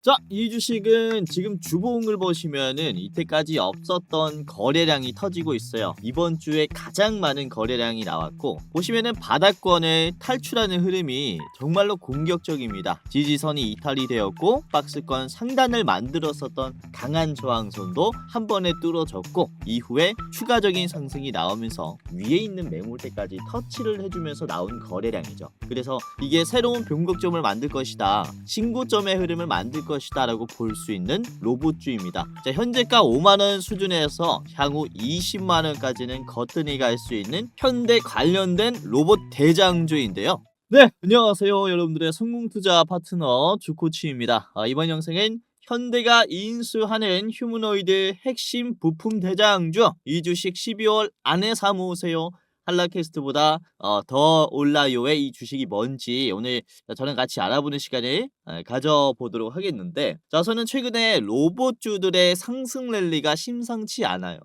자, 이 주식은 지금 주봉을 보시면은 이때까지 없었던 거래량이 터지고 있어요. 이번 주에 가장 많은 거래량이 나왔고, 보시면은 바닥권을 탈출하는 흐름이 정말로 공격적입니다. 지지선이 이탈이 되었고, 박스권 상단을 만들었었던 강한 저항선도 한 번에 뚫어졌고, 이후에 추가적인 상승이 나오면서 위에 있는 매물대까지 터치를 해주면서 나온 거래량이죠. 그래서 이게 새로운 변곡점을 만들 것이다, 신고점의 흐름을 만들 것이다 라고 볼 수 있는 로봇주입니다. 자, 현재가 5만원 수준에서 향후 20만원까지는 거뜬히 갈 수 있는 현대 관련된 로봇 대장주인데요. 네, 안녕하세요. 여러분들의 성공투자 파트너 주코치입니다. 이번 영상은 현대가 인수하는 휴머노이드 핵심 부품 대장주, 이 주식 12월 안에 사모으세요. 한라캐스트보다 더 올라요의 이 주식이 뭔지 오늘 저랑 같이 알아보는 시간을 가져보도록 하겠는데, 자, 저는 최근에 로봇주들의 상승 랠리가 심상치 않아요.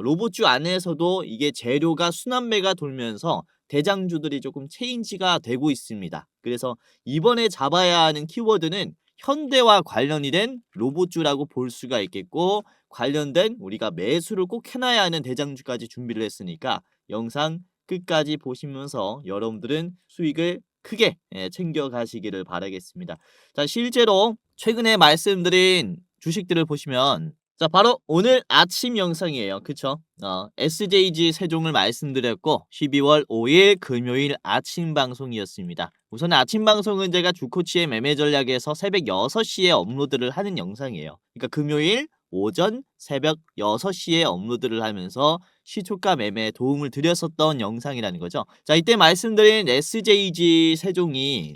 로봇주 안에서도 이게 재료가 순환매가 돌면서 대장주들이 조금 체인지가 되고 있습니다. 그래서 이번에 잡아야 하는 키워드는 현대와 관련이 된 로봇주라고 볼 수가 있겠고, 관련된 우리가 매수를 꼭 해놔야 하는 대장주까지 준비를 했으니까 영상 끝까지 보시면서 여러분들은 수익을 크게 챙겨 가시기를 바라겠습니다. 자, 실제로 최근에 말씀드린 주식들을 보시면, 자, 바로 오늘 아침 영상이에요. 그쵸? SJG 세종을 말씀드렸고 12월 5일 금요일 아침 방송이었습니다. 우선 아침 방송은 제가 주코치의 매매 전략에서 새벽 6시에 업로드를 하는 영상이에요. 그러니까 금요일 오전 새벽 6시에 업로드를 하면서 시초가 매매에 도움을 드렸었던 영상이라는 거죠. 자, 이때 말씀드린 SJG 세종이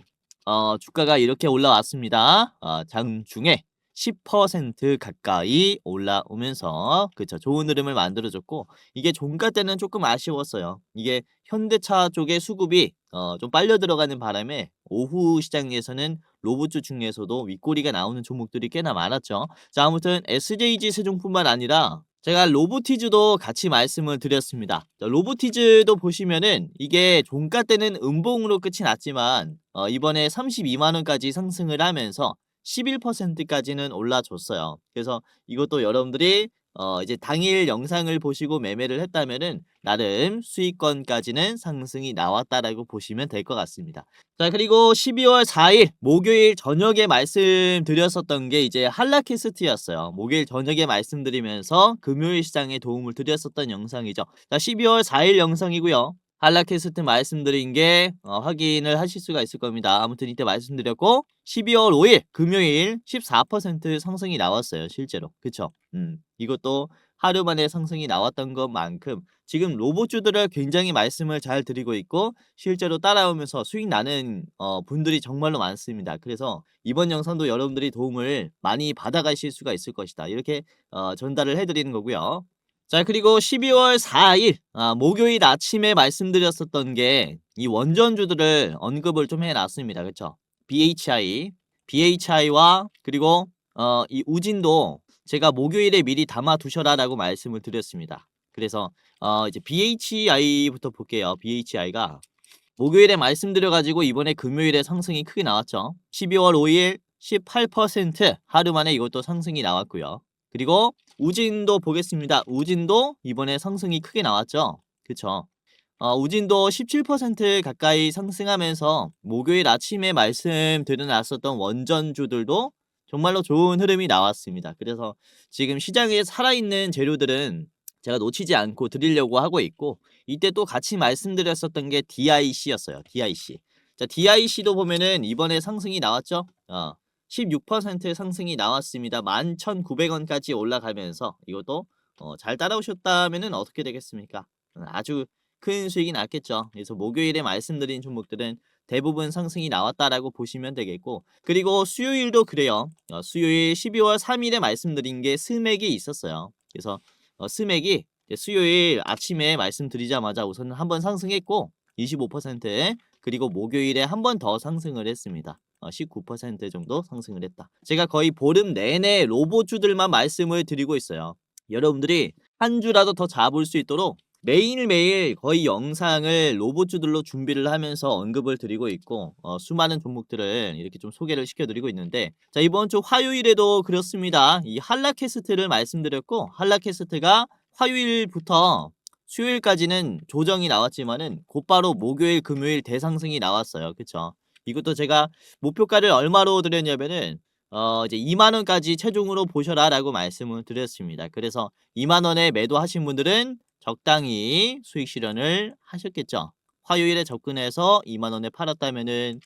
주가가 이렇게 올라왔습니다. 장중에 10% 가까이 올라오면서, 그쵸, 좋은 흐름을 만들어줬고, 이게 종가 때는 조금 아쉬웠어요. 이게 현대차 쪽의 수급이 좀 빨려 들어가는 바람에 오후 시장에서는 로봇주 중에서도 윗꼬리가 나오는 종목들이 꽤나 많았죠. 자, 아무튼 SJG 세종뿐만 아니라 제가 로보티즈도 같이 말씀을 드렸습니다. 자, 로보티즈도 보시면은 이게 종가 때는 음봉으로 끝이 났지만 이번에 32만원까지 상승을 하면서 11%까지는 올라줬어요. 그래서 이것도 여러분들이 이제 당일 영상을 보시고 매매를 했다면은 나름 수익권까지는 상승이 나왔다라고 보시면 될 것 같습니다. 자, 그리고 12월 4일 목요일 저녁에 말씀드렸었던 게 이제 한라캐스트였어요. 목요일 저녁에 말씀드리면서 금요일 시장에 도움을 드렸었던 영상이죠. 자, 12월 4일 영상이고요. 한라캐스트 말씀드린 게 확인을 하실 수가 있을 겁니다. 아무튼 이때 말씀드렸고 12월 5일 금요일 14% 상승이 나왔어요. 실제로. 그쵸? 이것도 하루 만에 상승이 나왔던 것만큼 지금 로봇주들을 굉장히 말씀을 잘 드리고 있고 실제로 따라오면서 수익 나는 분들이 정말로 많습니다. 그래서 이번 영상도 여러분들이 도움을 많이 받아가실 수가 있을 것이다, 이렇게 전달을 해드리는 거고요. 자, 그리고 12월 4일 목요일 아침에 말씀드렸었던 게 이 원전주들을 언급을 좀 해놨습니다. 그쵸? BHI와 그리고 이 우진도 제가 목요일에 미리 담아 두셔라 라고 말씀을 드렸습니다. 그래서 이제 BHI부터 볼게요. BHI가 목요일에 말씀드려가지고 이번에 금요일에 상승이 크게 나왔죠. 12월 5일 18% 하루 만에 이것도 상승이 나왔고요. 그리고 우진도 보겠습니다. 우진도 이번에 상승이 크게 나왔죠. 그쵸? 우진도 17% 가까이 상승하면서 목요일 아침에 말씀드려놨었던 원전주들도 정말로 좋은 흐름이 나왔습니다. 그래서 지금 시장에 살아있는 재료들은 제가 놓치지 않고 드리려고 하고 있고, 이때 또 같이 말씀드렸었던 게 DIC였어요. DIC. 자, DIC도 보면은 이번에 상승이 나왔죠. 16% 상승이 나왔습니다. 11,900원까지 올라가면서 이것도 잘 따라오셨다면은 어떻게 되겠습니까? 아주 큰 수익이 났겠죠. 그래서 목요일에 말씀드린 종목들은 대부분 상승이 나왔다라고 보시면 되겠고, 그리고 수요일도 그래요. 수요일 12월 3일에 말씀드린 게 스맥이 있었어요. 그래서 스맥이 수요일 아침에 말씀드리자마자 우선 한번 상승했고 25%, 그리고 목요일에 한 번 더 상승을 했습니다. 19% 정도 상승을 했다. 제가 거의 보름 내내 로봇주들만 말씀을 드리고 있어요. 여러분들이 한 주라도 더 잡을 수 있도록 매일매일 거의 영상을 로봇주들로 준비를 하면서 언급을 드리고 있고 수많은 종목들을 이렇게 좀 소개를 시켜 드리고 있는데, 자 이번 주 화요일에도 그렇습니다. 이 한라캐스트를 말씀드렸고, 한라캐스트가 화요일부터 수요일까지는 조정이 나왔지만은 곧바로 목요일 금요일 대상승이 나왔어요. 그쵸? 이것도 제가 목표가를 얼마로 드렸냐면은 이제 2만 원까지 최종으로 보셔라라고 말씀을 드렸습니다. 그래서 2만 원에 매도하신 분들은 적당히 수익 실현을 하셨겠죠. 화요일에 접근해서 2만 원에 팔았다면은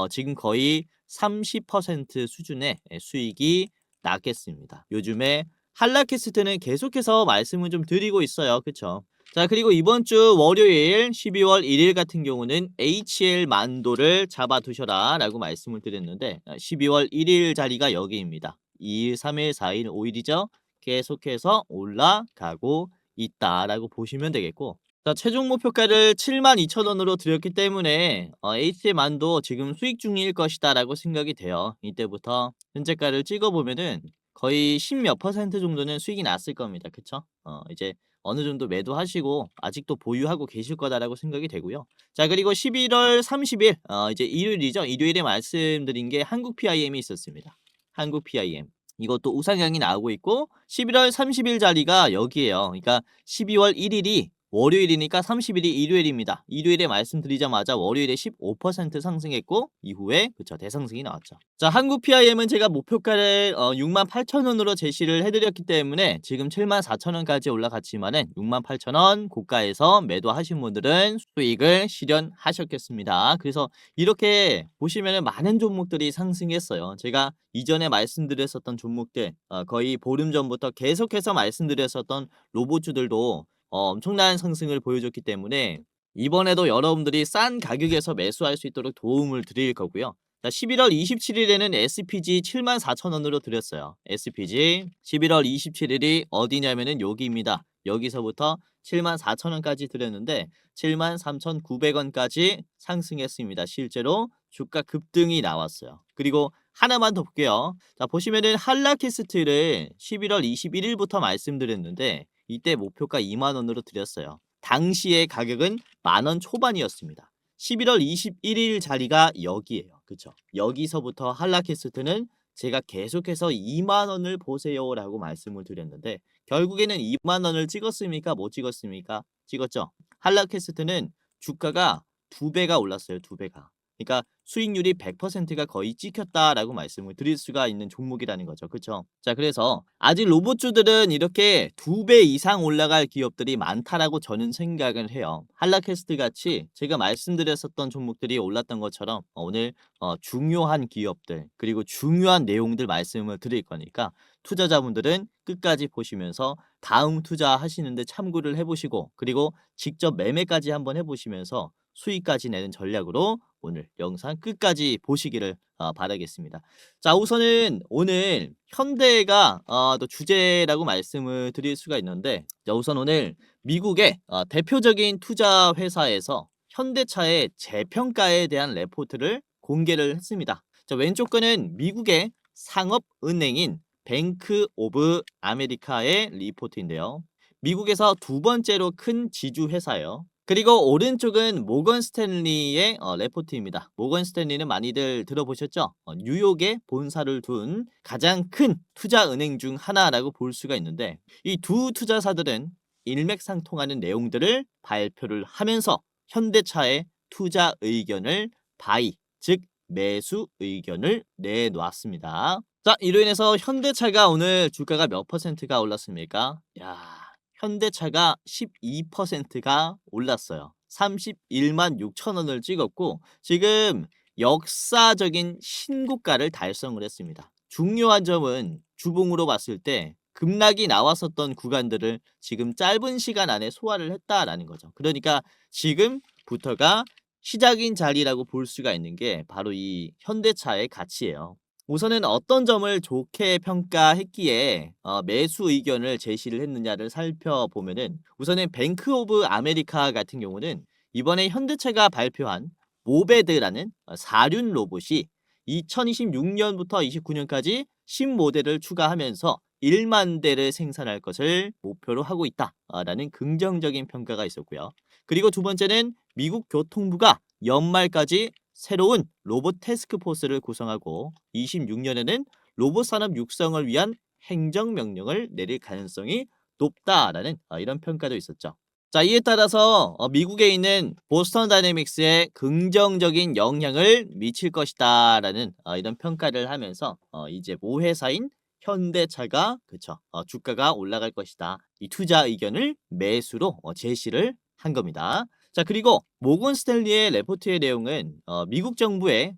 지금 거의 30% 수준의 수익이 났겠습니다. 요즘에 한라캐스트는 계속해서 말씀을 좀 드리고 있어요. 그쵸? 자, 그리고 이번 주 월요일 12월 1일 같은 경우는 HL 만도를 잡아두셔라 라고 말씀을 드렸는데, 12월 1일 자리가 여기입니다. 2일, 3일, 4일, 5일이죠. 계속해서 올라가고 있다라고 보시면 되겠고, 자 최종 목표가를 72,000원으로 드렸기 때문에 HL 만도 지금 수익 중일 것이다 라고 생각이 돼요. 이때부터 현재가를 찍어보면은 거의 10몇 퍼센트 정도는 수익이 났을 겁니다. 그쵸? 이제 어느 정도 매도하시고 아직도 보유하고 계실 거다라고 생각이 되고요. 자, 그리고 11월 30일 이제 일요일이죠. 일요일에 말씀드린 게 한국 PIM이 있었습니다. 한국 PIM. 이것도 우상향이 나오고 있고 11월 30일 자리가 여기에요. 그러니까 12월 1일이 월요일이니까 30일이 일요일입니다. 일요일에 말씀드리자마자 월요일에 15% 상승했고 이후에 그쵸 대상승이 나왔죠. 자, 한국 PIM은 제가 목표가를 68,000원으로 제시를 해드렸기 때문에 지금 74,000원까지 올라갔지만은 68,000원 고가에서 매도하신 분들은 수익을 실현하셨겠습니다. 그래서 이렇게 보시면은 많은 종목들이 상승했어요. 제가 이전에 말씀드렸었던 종목들 거의 보름 전부터 계속해서 말씀드렸었던 로봇주들도 엄청난 상승을 보여줬기 때문에 이번에도 여러분들이 싼 가격에서 매수할 수 있도록 도움을 드릴 거고요. 자, 11월 27일에는 SPG 74,000원으로 드렸어요. SPG 11월 27일이 어디냐면은 여기입니다. 여기서부터 74,000원까지 드렸는데 73,900원까지 상승했습니다. 실제로 주가 급등이 나왔어요. 그리고 하나만 더 볼게요. 자, 보시면은 한라캐스트를 11월 21일부터 말씀드렸는데 이때 목표가 2만 원으로 드렸어요. 당시의 가격은 10,000원 초반이었습니다. 11월 21일 자리가 여기에요. 그쵸? 여기서부터 한라캐스트는 제가 계속해서 2만 원을 보세요라고 말씀을 드렸는데 결국에는 2만 원을 찍었습니까? 못 찍었습니까? 찍었죠. 한라캐스트는 주가가 2배가 올랐어요. 2배가. 그러니까 수익률이 100%가 거의 찍혔다라고 말씀을 드릴 수가 있는 종목이라는 거죠. 그렇죠? 자, 그래서 아직 로봇주들은 이렇게 2배 이상 올라갈 기업들이 많다라고 저는 생각을 해요. 한라캐스트 같이 제가 말씀드렸었던 종목들이 올랐던 것처럼 오늘 중요한 기업들 그리고 중요한 내용들 말씀을 드릴 거니까 투자자분들은 끝까지 보시면서 다음 투자하시는데 참고를 해보시고 그리고 직접 매매까지 한번 해보시면서 수익까지 내는 전략으로 오늘 영상 끝까지 보시기를 바라겠습니다. 자, 우선은 오늘 현대가 또 주제라고 말씀을 드릴 수가 있는데, 자, 우선 오늘 미국의 대표적인 투자 회사에서 현대차의 재평가에 대한 레포트를 공개를 했습니다. 자, 왼쪽 거는 미국의 상업은행인 뱅크 오브 아메리카의 리포트인데요. 미국에서 두 번째로 큰 지주 회사예요. 그리고 오른쪽은 모건 스탠리의 레포트입니다. 모건 스탠리는 많이들 들어보셨죠? 뉴욕에 본사를 둔 가장 큰 투자은행 중 하나라고 볼 수가 있는데 이 두 투자사들은 일맥상통하는 내용들을 발표를 하면서 현대차의 투자 의견을 바이, 즉 매수 의견을 내놓았습니다. 자, 이로 인해서 현대차가 오늘 주가가 몇 퍼센트가 올랐습니까? 야, 현대차가 12%가 올랐어요. 31만 6천 원을 찍었고 지금 역사적인 신고가를 달성을 했습니다. 중요한 점은 주봉으로 봤을 때 급락이 나왔었던 구간들을 지금 짧은 시간 안에 소화를 했다라는 거죠. 그러니까 지금부터가 시작인 자리라고 볼 수가 있는 게 바로 이 현대차의 가치예요. 우선은 어떤 점을 좋게 평가했기에 매수 의견을 제시를 했느냐를 살펴보면은 우선은 뱅크 오브 아메리카 같은 경우는 이번에 현대차가 발표한 모베드라는 4륜 로봇이 2026년부터 29년까지 신모델을 추가하면서 1만 대를 생산할 것을 목표로 하고 있다라는 긍정적인 평가가 있었고요. 그리고 두 번째는 미국 교통부가 연말까지 새로운 로봇 태스크포스를 구성하고 26년에는 로봇 산업 육성을 위한 행정명령을 내릴 가능성이 높다라는 이런 평가도 있었죠. 자, 이에 따라서 미국에 있는 보스턴 다이내믹스에 긍정적인 영향을 미칠 것이다라는 이런 평가를 하면서 이제 모회사인 현대차가 그쵸 주가가 올라갈 것이다. 이 투자 의견을 매수로 제시를 한 겁니다. 자, 그리고 모건 스탠리의 레포트의 내용은 미국 정부의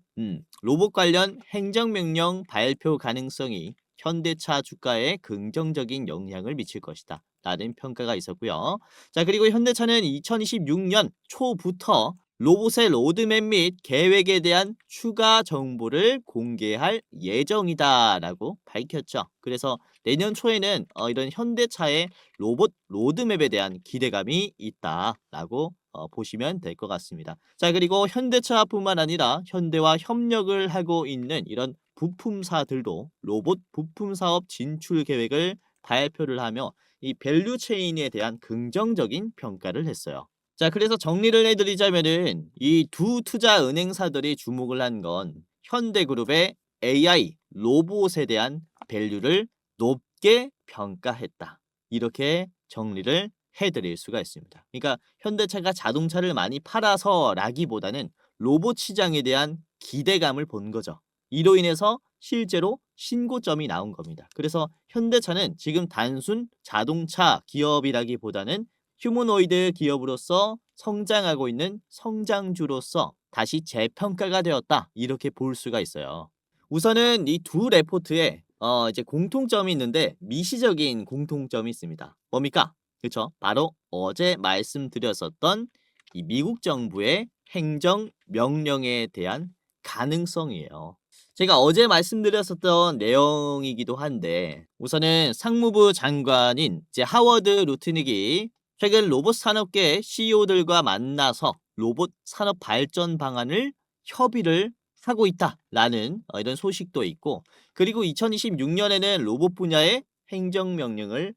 로봇 관련 행정명령 발표 가능성이 현대차 주가에 긍정적인 영향을 미칠 것이다 라는 평가가 있었고요. 자, 그리고 현대차는 2026년 초부터 로봇의 로드맵 및 계획에 대한 추가 정보를 공개할 예정이다라고 밝혔죠. 그래서 내년 초에는 이런 현대차의 로봇 로드맵에 대한 기대감이 있다라고 보시면 될 것 같습니다. 자, 그리고 현대차뿐만 아니라 현대와 협력을 하고 있는 이런 부품사들도 로봇 부품 사업 진출 계획을 발표를 하며 이 밸류 체인에 대한 긍정적인 평가를 했어요. 자, 그래서 정리를 해드리자면은 이 두 투자 은행사들이 주목을 한 건 현대그룹의 AI 로봇에 대한 밸류를 높게 평가했다. 이렇게 정리를 해드릴 수가 있습니다. 그러니까 현대차가 자동차를 많이 팔아서라기보다는 로봇 시장에 대한 기대감을 본 거죠. 이로 인해서 실제로 신고점이 나온 겁니다. 그래서 현대차는 지금 단순 자동차 기업이라기보다는 휴머노이드 기업으로서 성장하고 있는 성장주로서 다시 재평가가 되었다. 이렇게 볼 수가 있어요. 우선은 이 두 레포트에 이제 공통점이 있는데 미시적인 공통점이 있습니다. 뭡니까? 그렇죠? 바로 어제 말씀드렸었던 이 미국 정부의 행정 명령에 대한 가능성이에요. 제가 어제 말씀드렸었던 내용이기도 한데 우선은 상무부 장관인 이제 하워드 루트닉이 최근 로봇 산업계 CEO들과 만나서 로봇 산업 발전 방안을 협의를 하고 있다라는 이런 소식도 있고 그리고 2026년에는 로봇 분야의 행정명령을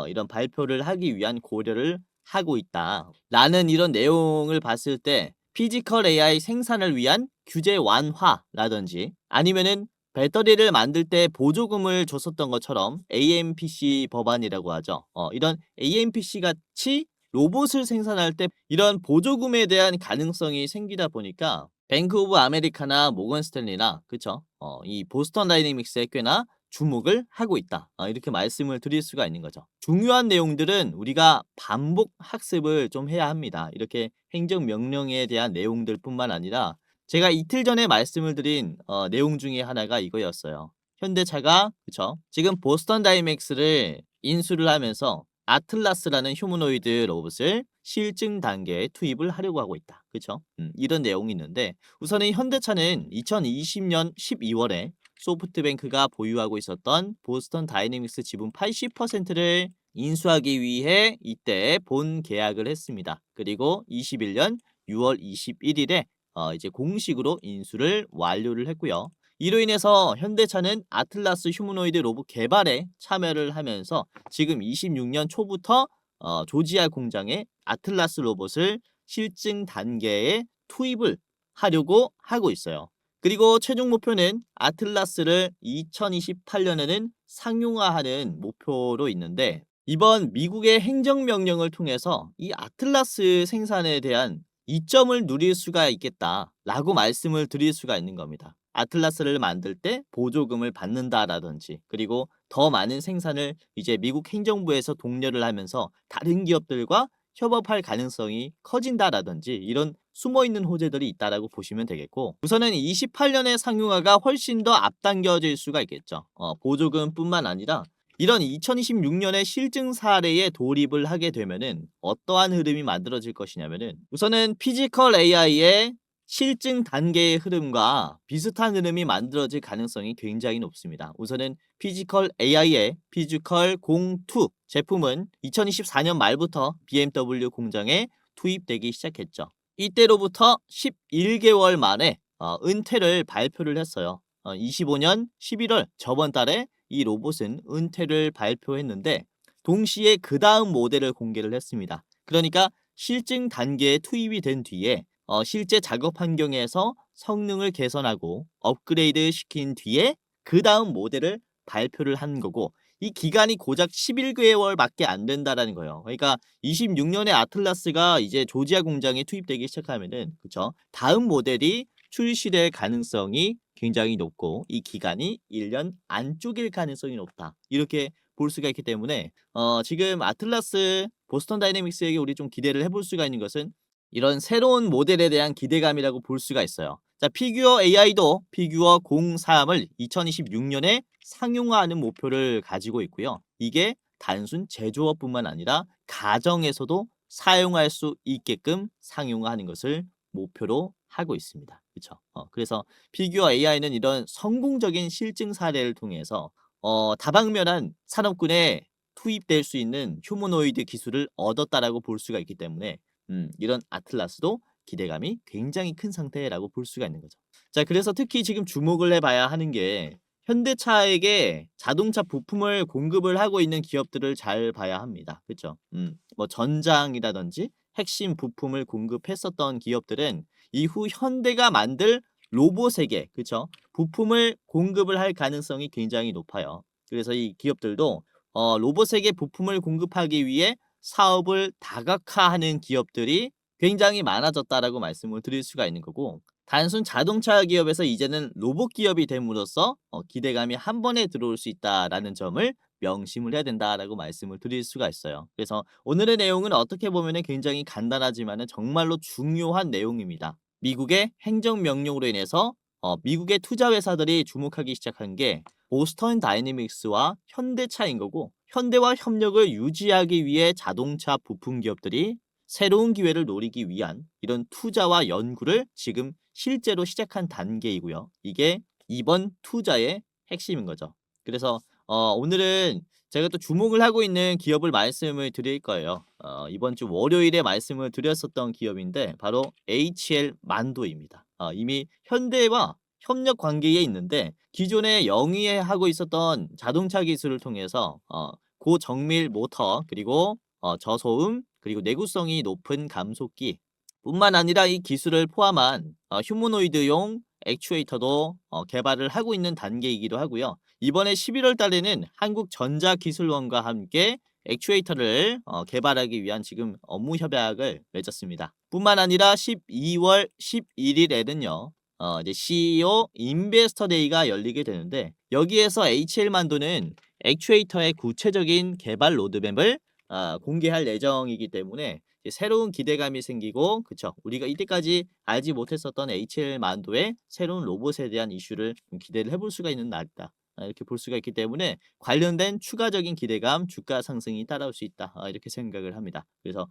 이런 발표를 하기 위한 고려를 하고 있다라는 이런 내용을 봤을 때 피지컬 AI 생산을 위한 규제 완화라든지 아니면은 배터리를 만들 때 보조금을 줬었던 것처럼 AMPC 법안이라고 하죠. 이런 AMPC 같이 로봇을 생산할 때 이런 보조금에 대한 가능성이 생기다 보니까 뱅크 오브 아메리카나 모건 스탠리나 그쵸? 이 보스턴 다이내믹스에 꽤나 주목을 하고 있다. 이렇게 말씀을 드릴 수가 있는 거죠. 중요한 내용들은 우리가 반복 학습을 좀 해야 합니다. 이렇게 행정명령에 대한 내용들뿐만 아니라 제가 이틀 전에 말씀을 드린 내용 중에 하나가 이거였어요. 현대차가 그쵸? 지금 보스턴 다이맥스를 인수를 하면서 아틀라스라는 휴머노이드 로봇을 실증 단계에 투입을 하려고 하고 있다. 그쵸? 이런 내용이 있는데 우선은 현대차는 2020년 12월에 소프트뱅크가 보유하고 있었던 보스턴 다이내믹스 지분 80%를 인수하기 위해 이때 본 계약을 했습니다. 그리고 21년 6월 21일에 이제 공식으로 인수를 완료를 했고요. 이로 인해서 현대차는 아틀라스 휴머노이드 로봇 개발에 참여를 하면서 지금 26년 초부터 조지아 공장에 아틀라스 로봇을 실증 단계에 투입을 하려고 하고 있어요. 그리고 최종 목표는 아틀라스를 2028년에는 상용화하는 목표로 있는데 이번 미국의 행정명령을 통해서 이 아틀라스 생산에 대한 이점을 누릴 수가 있겠다라고 말씀을 드릴 수가 있는 겁니다. 아틀라스를 만들 때 보조금을 받는다라든지 그리고 더 많은 생산을 이제 미국 행정부에서 독려를 하면서 다른 기업들과 협업할 가능성이 커진다라든지 이런 숨어있는 호재들이 있다라고 보시면 되겠고 우선은 28년의 상용화가 훨씬 더 앞당겨질 수가 있겠죠. 보조금뿐만 아니라 이런 2026년에 실증 사례에 돌입을 하게 되면은 어떠한 흐름이 만들어질 것이냐면은 우선은 피지컬 AI의 실증 단계의 흐름과 비슷한 흐름이 만들어질 가능성이 굉장히 높습니다. 우선은 피지컬 AI의 피지컬 02 제품은 2024년 말부터 BMW 공장에 투입되기 시작했죠. 이때로부터 11개월 만에 은퇴를 발표를 했어요. 25년 11월 저번 달에 이 로봇은 은퇴를 발표했는데 동시에 그 다음 모델을 공개를 했습니다. 그러니까 실증 단계에 투입이 된 뒤에 실제 작업 환경에서 성능을 개선하고 업그레이드 시킨 뒤에 그 다음 모델을 발표를 한 거고, 이 기간이 고작 11개월밖에 안 된다라는 거예요. 그러니까 26년에 아틀라스가 이제 조지아 공장에 투입되기 시작하면은, 그쵸? 다음 모델이 출시될 가능성이 굉장히 높고 이 기간이 1년 안쪽일 가능성이 높다. 이렇게 볼 수가 있기 때문에 지금 아틀라스 보스턴 다이내믹스에게 우리 좀 기대를 해볼 수가 있는 것은 이런 새로운 모델에 대한 기대감이라고 볼 수가 있어요. 자, 피규어 AI도 피규어 03을 2026년에 상용화하는 목표를 가지고 있고요. 이게 단순 제조업뿐만 아니라 가정에서도 사용할 수 있게끔 상용화하는 것을 목표로 하고 있습니다. 그렇죠? 그래서 피규어 AI는 이런 성공적인 실증 사례를 통해서 다방면한 산업군에 투입될 수 있는 휴머노이드 기술을 얻었다라고 볼 수가 있기 때문에 이런 아틀라스도 기대감이 굉장히 큰 상태라고 볼 수가 있는 거죠. 자, 그래서 특히 지금 주목을 해봐야 하는 게 현대차에게 자동차 부품을 공급을 하고 있는 기업들을 잘 봐야 합니다. 그렇죠? 뭐 전장이라든지 핵심 부품을 공급했었던 기업들은 이후 현대가 만들 로봇에게, 그렇죠? 부품을 공급을 할 가능성이 굉장히 높아요. 그래서 이 기업들도 로봇에게 부품을 공급하기 위해 사업을 다각화하는 기업들이 굉장히 많아졌다라고 말씀을 드릴 수가 있는 거고, 단순 자동차 기업에서 이제는 로봇 기업이 됨으로써 기대감이 한 번에 들어올 수 있다라는 점을 명심을 해야 된다라고 말씀을 드릴 수가 있어요. 그래서 오늘의 내용은 어떻게 보면 굉장히 간단하지만 정말로 중요한 내용입니다. 미국의 행정명령으로 인해서 미국의 투자 회사들이 주목하기 시작한 게 보스턴 다이내믹스와 현대차인 거고, 현대와 협력을 유지하기 위해 자동차 부품 기업들이 새로운 기회를 노리기 위한 이런 투자와 연구를 지금 실제로 시작한 단계이고요. 이게 이번 투자의 핵심인 거죠. 그래서 오늘은 제가 또 주목을 하고 있는 기업을 말씀을 드릴 거예요. 이번 주 월요일에 말씀을 드렸었던 기업인데 바로 HL 만도입니다. 이미 현대와 협력 관계에 있는데 기존에 영위하고 있었던 자동차 기술을 통해서 고정밀 모터, 그리고 저소음, 그리고 내구성이 높은 감속기 뿐만 아니라 이 기술을 포함한 휴머노이드용 액추에이터도 개발을 하고 있는 단계이기도 하고요. 이번에 11월 달에는 한국전자기술원과 함께 액추에이터를 개발하기 위한 지금 업무 협약을 맺었습니다. 뿐만 아니라 12월 11일에는요. 이제 CEO 인베스터 데이가 열리게 되는데 여기에서 HL만도는 액추에이터의 구체적인 개발 로드맵을 공개할 예정이기 때문에 새로운 기대감이 생기고, 그쵸? 우리가 이때까지 알지 못했었던 HL만도의 새로운 로봇에 대한 이슈를 좀 기대를 해볼 수가 있는 날이다. 이렇게 볼 수가 있기 때문에 관련된 추가적인 기대감, 주가 상승이 따라올 수 있다. 이렇게 생각을 합니다. 그래서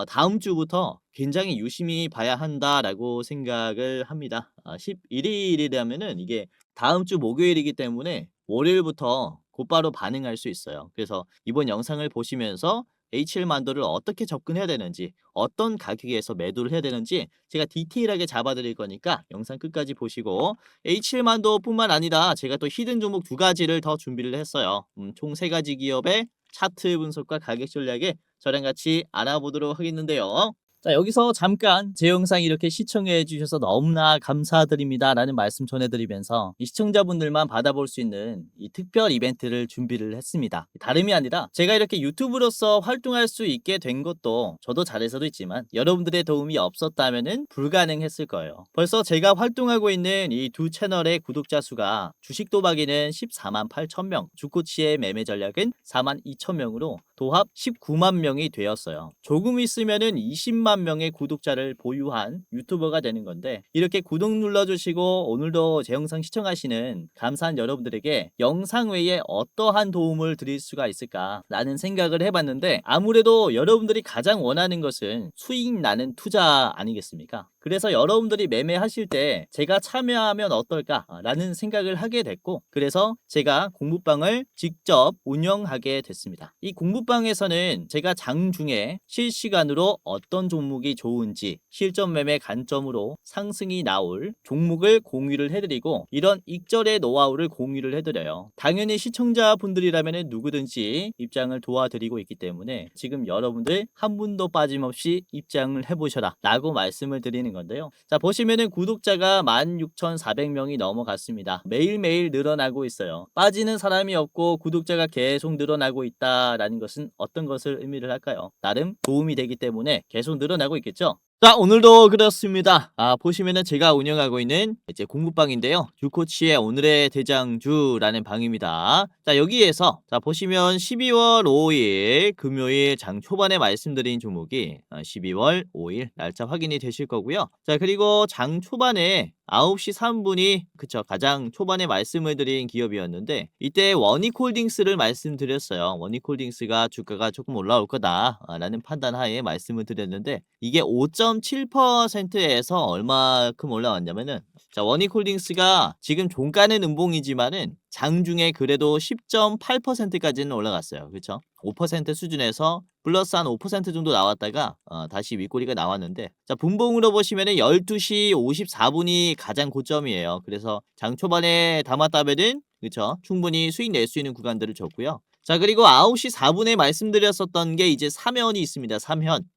다음 주부터 굉장히 유심히 봐야 한다라고 생각을 합니다. 11일이라면은 이게 다음 주 목요일이기 때문에 월요일부터 곧바로 반응할 수 있어요. 그래서 이번 영상을 보시면서 HL만도를 어떻게 접근해야 되는지, 어떤 가격에서 매도를 해야 되는지 제가 디테일하게 잡아드릴 거니까 영상 끝까지 보시고, HL만도뿐만 아니라 제가 또 히든 종목 2가지를 더 준비를 했어요. 총 3가지 기업의 차트 분석과 가격 전략에 저랑 같이 알아보도록 하겠는데요. 자, 여기서 잠깐 제 영상 이렇게 시청해 주셔서 너무나 감사드립니다 라는 말씀 전해드리면서 이 시청자분들만 받아볼 수 있는 이 특별 이벤트를 준비를 했습니다. 다름이 아니라 제가 이렇게 유튜브로서 활동할 수 있게 된 것도 저도 잘해서도 있지만 여러분들의 도움이 없었다면 불가능했을 거예요. 벌써 제가 활동하고 있는 이 두 채널의 구독자 수가 주식 도박에는 14만 8천 명, 주코치의 매매 전략은 4만 2천 명으로 도합 19만 명이 되었어요. 조금 있으면은 20만 명의 구독자를 보유한 유튜버가 되는 건데, 이렇게 구독 눌러주시고 오늘도 제 영상 시청하시는 감사한 여러분들에게 영상 외에 어떠한 도움을 드릴 수가 있을까 라는 생각을 해봤는데, 아무래도 여러분들이 가장 원하는 것은 수익 나는 투자 아니겠습니까? 그래서 여러분들이 매매하실 때 제가 참여하면 어떨까 라는 생각을 하게 됐고, 그래서 제가 공부방을 직접 운영하게 됐습니다. 이 공부방에서는 제가 장중에 실시간으로 어떤 종목 종목이 좋은지 실전 매매 관점으로 상승이 나올 종목을 공유를 해드리고 이런 익절의 노하우를 공유를 해드려요. 당연히 시청자분들이라면 누구든지 입장을 도와드리고 있기 때문에 지금 여러분들 한 분도 빠짐없이 입장을 해보셔라 라고 말씀을 드리는 건데요. 자, 보시면은 구독자가 16,400명이 넘어갔습니다. 매일매일 늘어나고 있어요. 빠지는 사람이 없고 구독자가 계속 늘어나고 있다라는 것은 어떤 것을 의미를 할까요? 나름 도움이 되기 때문에 계속 늘어나고 있겠죠. 자, 오늘도 그렇습니다. 보시면은 제가 운영하고 있는 이제 공부방인데요. 주코치의 오늘의 대장주라는 방입니다. 자, 여기에서 자 보시면 12월 5일 금요일 장 초반에 말씀드린 종목이 12월 5일 날짜 확인이 되실 거고요. 자, 그리고 장 초반에 9시 3분이 그쵸 가장 초반에 말씀을 드린 기업이었는데 이때 원익홀딩스를 말씀드렸어요. 원익홀딩스가 주가가 조금 올라올 거다 라는 판단하에 말씀을 드렸는데 이게 5.7%에서 얼마큼 올라왔냐면은 자, 원익홀딩스가 지금 종가는 음봉이지만은 장중에 그래도 10.8%까지는 올라갔어요. 그렇죠? 5% 수준에서 플러스 한 5% 정도 나왔다가 다시 윗꼬리가 나왔는데 자, 분봉으로 보시면은 12시 54분이 가장 고점이에요. 그래서 장 초반에 담았다면은 그렇죠? 충분히 수익 낼 수 있는 구간들을 줬고요. 자, 그리고 9시 4분에 말씀드렸었던 게 이제 사면이 있습니다.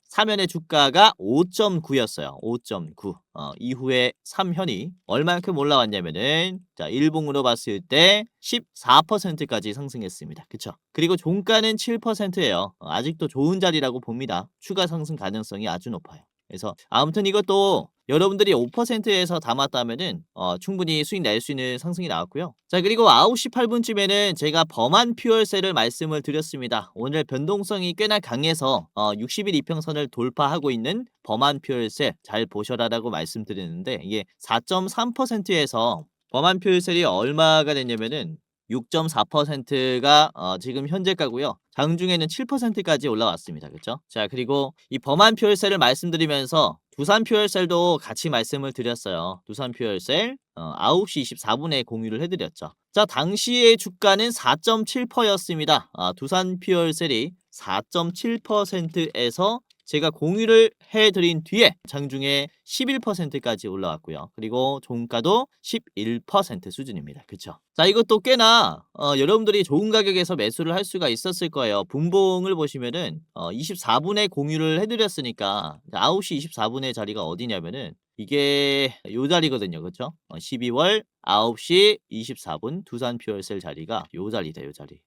사면의 주가가 5.9였어요. 5.9. 이후에 삼현이 얼만큼 올라왔냐면은 자, 일봉으로 봤을 때 14%까지 상승했습니다. 그쵸? 그리고 종가는 7%예요. 아직도 좋은 자리라고 봅니다. 추가 상승 가능성이 아주 높아요. 그래서 아무튼 이것도 여러분들이 5%에서 담았다면은 충분히 수익 낼 수 있는 상승이 나왔고요. 자, 그리고 9시 8분쯤에는 제가 범한 퓨얼셀을 말씀을 드렸습니다. 오늘 변동성이 꽤나 강해서 60일 이평선을 돌파하고 있는 범한 퓨얼셀 잘 보셔라라고 말씀드렸는데 이게 4.3%에서 범한 퓨얼셀이 얼마가 됐냐면은 6.4%가 지금 현재가고요. 장중에는 7%까지 올라왔습니다. 그렇죠? 자, 그리고 이 범한 퓨얼셀을 말씀드리면서 두산 퓨얼셀도 같이 말씀을 드렸어요. 두산 퓨얼셀 9시 24분에 공유를 해드렸죠. 자, 당시의 주가는 4.7%였습니다. 두산 퓨얼셀이 4.7%에서 제가 공유를 해드린 뒤에 장중에 11%까지 올라왔고요. 그리고 종가도 11% 수준입니다. 그쵸? 자, 이것도 꽤나 여러분들이 좋은 가격에서 매수를 할 수가 있었을 거예요. 분봉을 보시면은 24분에 공유를 해드렸으니까 9시 24분의 자리가 어디냐면은 이게 요 자리거든요. 그쵸? 12월 9시 24분 두산 퓨얼셀 자리가 요 자리다, 요 자리.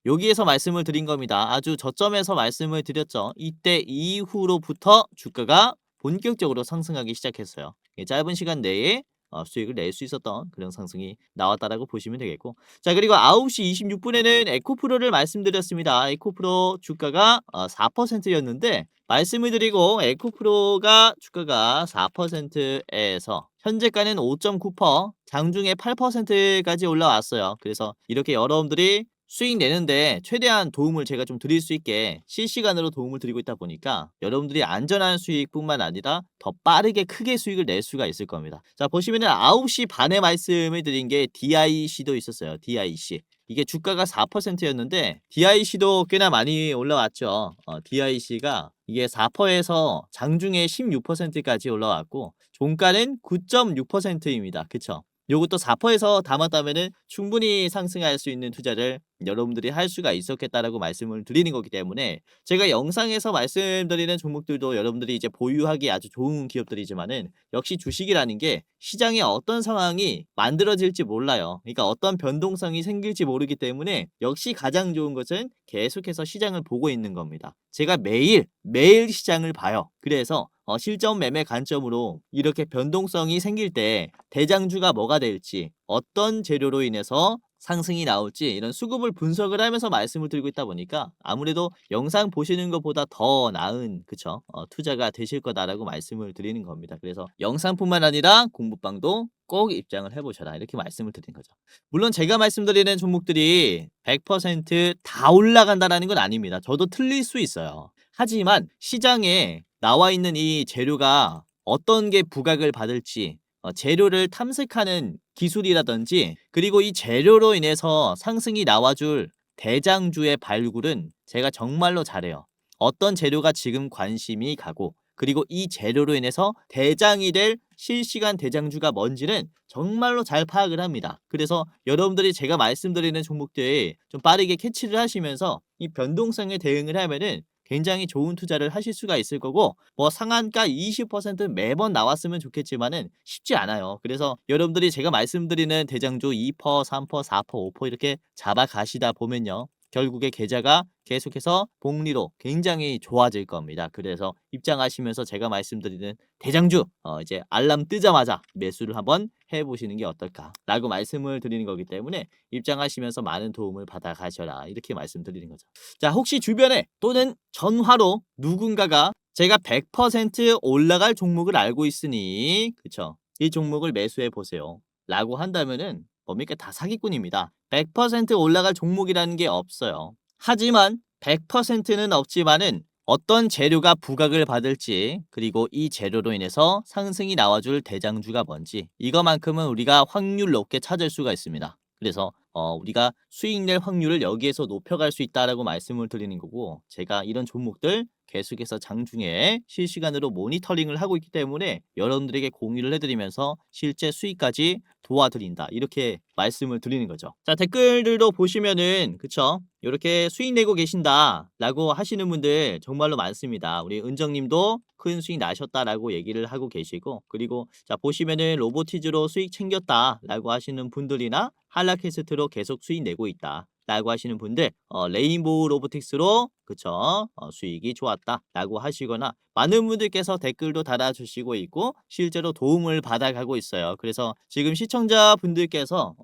여기에서 말씀을 드린 겁니다. 아주 저점에서 말씀을 드렸죠. 이때 이후로부터 주가가 본격적으로 상승하기 시작했어요. 짧은 시간 내에 수익을 낼 수 있었던 그런 상승이 나왔다라고 보시면 되겠고 자, 그리고 9시 26분에는 에코프로를 말씀드렸습니다. 에코프로 주가가 4%였는데 말씀을 드리고 에코프로가 주가가 4%에서 현재가는 5.9%, 장중에 8%까지 올라왔어요. 그래서 이렇게 여러분들이 수익 내는데 최대한 도움을 제가 좀 드릴 수 있게 실시간으로 도움을 드리고 있다 보니까 여러분들이 안전한 수익뿐만 아니라 더 빠르게 크게 수익을 낼 수가 있을 겁니다. 자, 보시면은 9시 반에 말씀을 드린 게 DIC도 있었어요. DIC. 이게 주가가 4%였는데 DIC도 꽤나 많이 올라왔죠. DIC가 이게 4%에서 장중에 16%까지 올라왔고 종가는 9.6%입니다. 그쵸? 요것도 4%에서 담았다면은 충분히 상승할 수 있는 투자를 여러분들이 할 수가 있었겠다라고 말씀을 드리는 거기 때문에 제가 영상에서 말씀드리는 종목들도 여러분들이 이제 보유하기 아주 좋은 기업들이지만은 역시 주식이라는 게 시장에 어떤 상황이 만들어질지 몰라요. 그러니까 어떤 변동성이 생길지 모르기 때문에 역시 가장 좋은 것은 계속해서 시장을 보고 있는 겁니다. 제가 매일 시장을 봐요. 그래서 실전 매매 관점으로 이렇게 변동성이 생길 때 대장주가 뭐가 될지 어떤 재료로 인해서 상승이 나올지 이런 수급을 분석을 하면서 말씀을 드리고 있다 보니까 아무래도 영상 보시는 것보다 더 나은 그쵸? 투자가 되실 거다라고 말씀을 드리는 겁니다. 그래서 영상뿐만 아니라 공부방도 꼭 입장을 해보셔라 이렇게 말씀을 드린 거죠. 물론 제가 말씀드리는 종목들이 100%다 올라간다는 건 아닙니다. 저도 틀릴 수 있어요. 하지만 시장에 나와 있는 이 재료가 어떤 게 부각을 받을지 재료를 탐색하는 기술이라든지 그리고 이 재료로 인해서 상승이 나와줄 대장주의 발굴은 제가 정말로 잘해요. 어떤 재료가 지금 관심이 가고 그리고 이 재료로 인해서 대장이 될 실시간 대장주가 뭔지는 정말로 잘 파악을 합니다. 그래서 여러분들이 제가 말씀드리는 종목들 좀 빠르게 캐치를 하시면서 이 변동성에 대응을 하면은 굉장히 좋은 투자를 하실 수가 있을 거고, 뭐 상한가 20% 매번 나왔으면 좋겠지만은 쉽지 않아요. 그래서 여러분들이 제가 말씀드리는 대장주 2%, 3%, 4%, 5% 이렇게 잡아가시다 보면요, 결국에 계좌가 계속해서 복리로 굉장히 좋아질 겁니다. 그래서 입장하시면서 제가 말씀드리는 대장주 이제 알람 뜨자마자 매수를 한번 해보시는 게 어떨까라고 말씀을 드리는 거기 때문에 입장하시면서 많은 도움을 받아 가셔라, 이렇게 말씀드리는 거죠. 자, 혹시 주변에 또는 전화로 누군가가 제가 100% 올라갈 종목을 알고 있으니, 그쵸, 이 종목을 매수해 보세요 라고 한다면은 뭡니까? 다 사기꾼입니다. 100% 올라갈 종목이라는 게 없어요. 하지만 100%는 없지만은 어떤 재료가 부각을 받을지, 그리고 이 재료로 인해서 상승이 나와줄 대장주가 뭔지, 이거만큼은 우리가 확률 높게 찾을 수가 있습니다. 그래서 우리가 수익 낼 확률을 여기에서 높여갈 수 있다라고 말씀을 드리는 거고, 제가 이런 종목들 계속해서 장중에 실시간으로 모니터링을 하고 있기 때문에 여러분들에게 공유를 해드리면서 실제 수익까지 도와드린다, 이렇게 말씀을 드리는 거죠. 자, 댓글들도 보시면은 그쵸, 이렇게 수익 내고 계신다 라고 하시는 분들 정말로 많습니다. 우리 은정님도 큰 수익 나셨다라고 얘기를 하고 계시고, 그리고 자 보시면은 로보티즈로 수익 챙겼다 라고 하시는 분들이나 한라캐스트로 계속 수익 내고 있다 라고 하시는 분들, 레인보우 로보틱스로 그쵸, 수익이 좋았다 라고 하시거나, 많은 분들께서 댓글도 달아주시고 있고 실제로 도움을 받아가고 있어요. 그래서 지금 시청자분들께서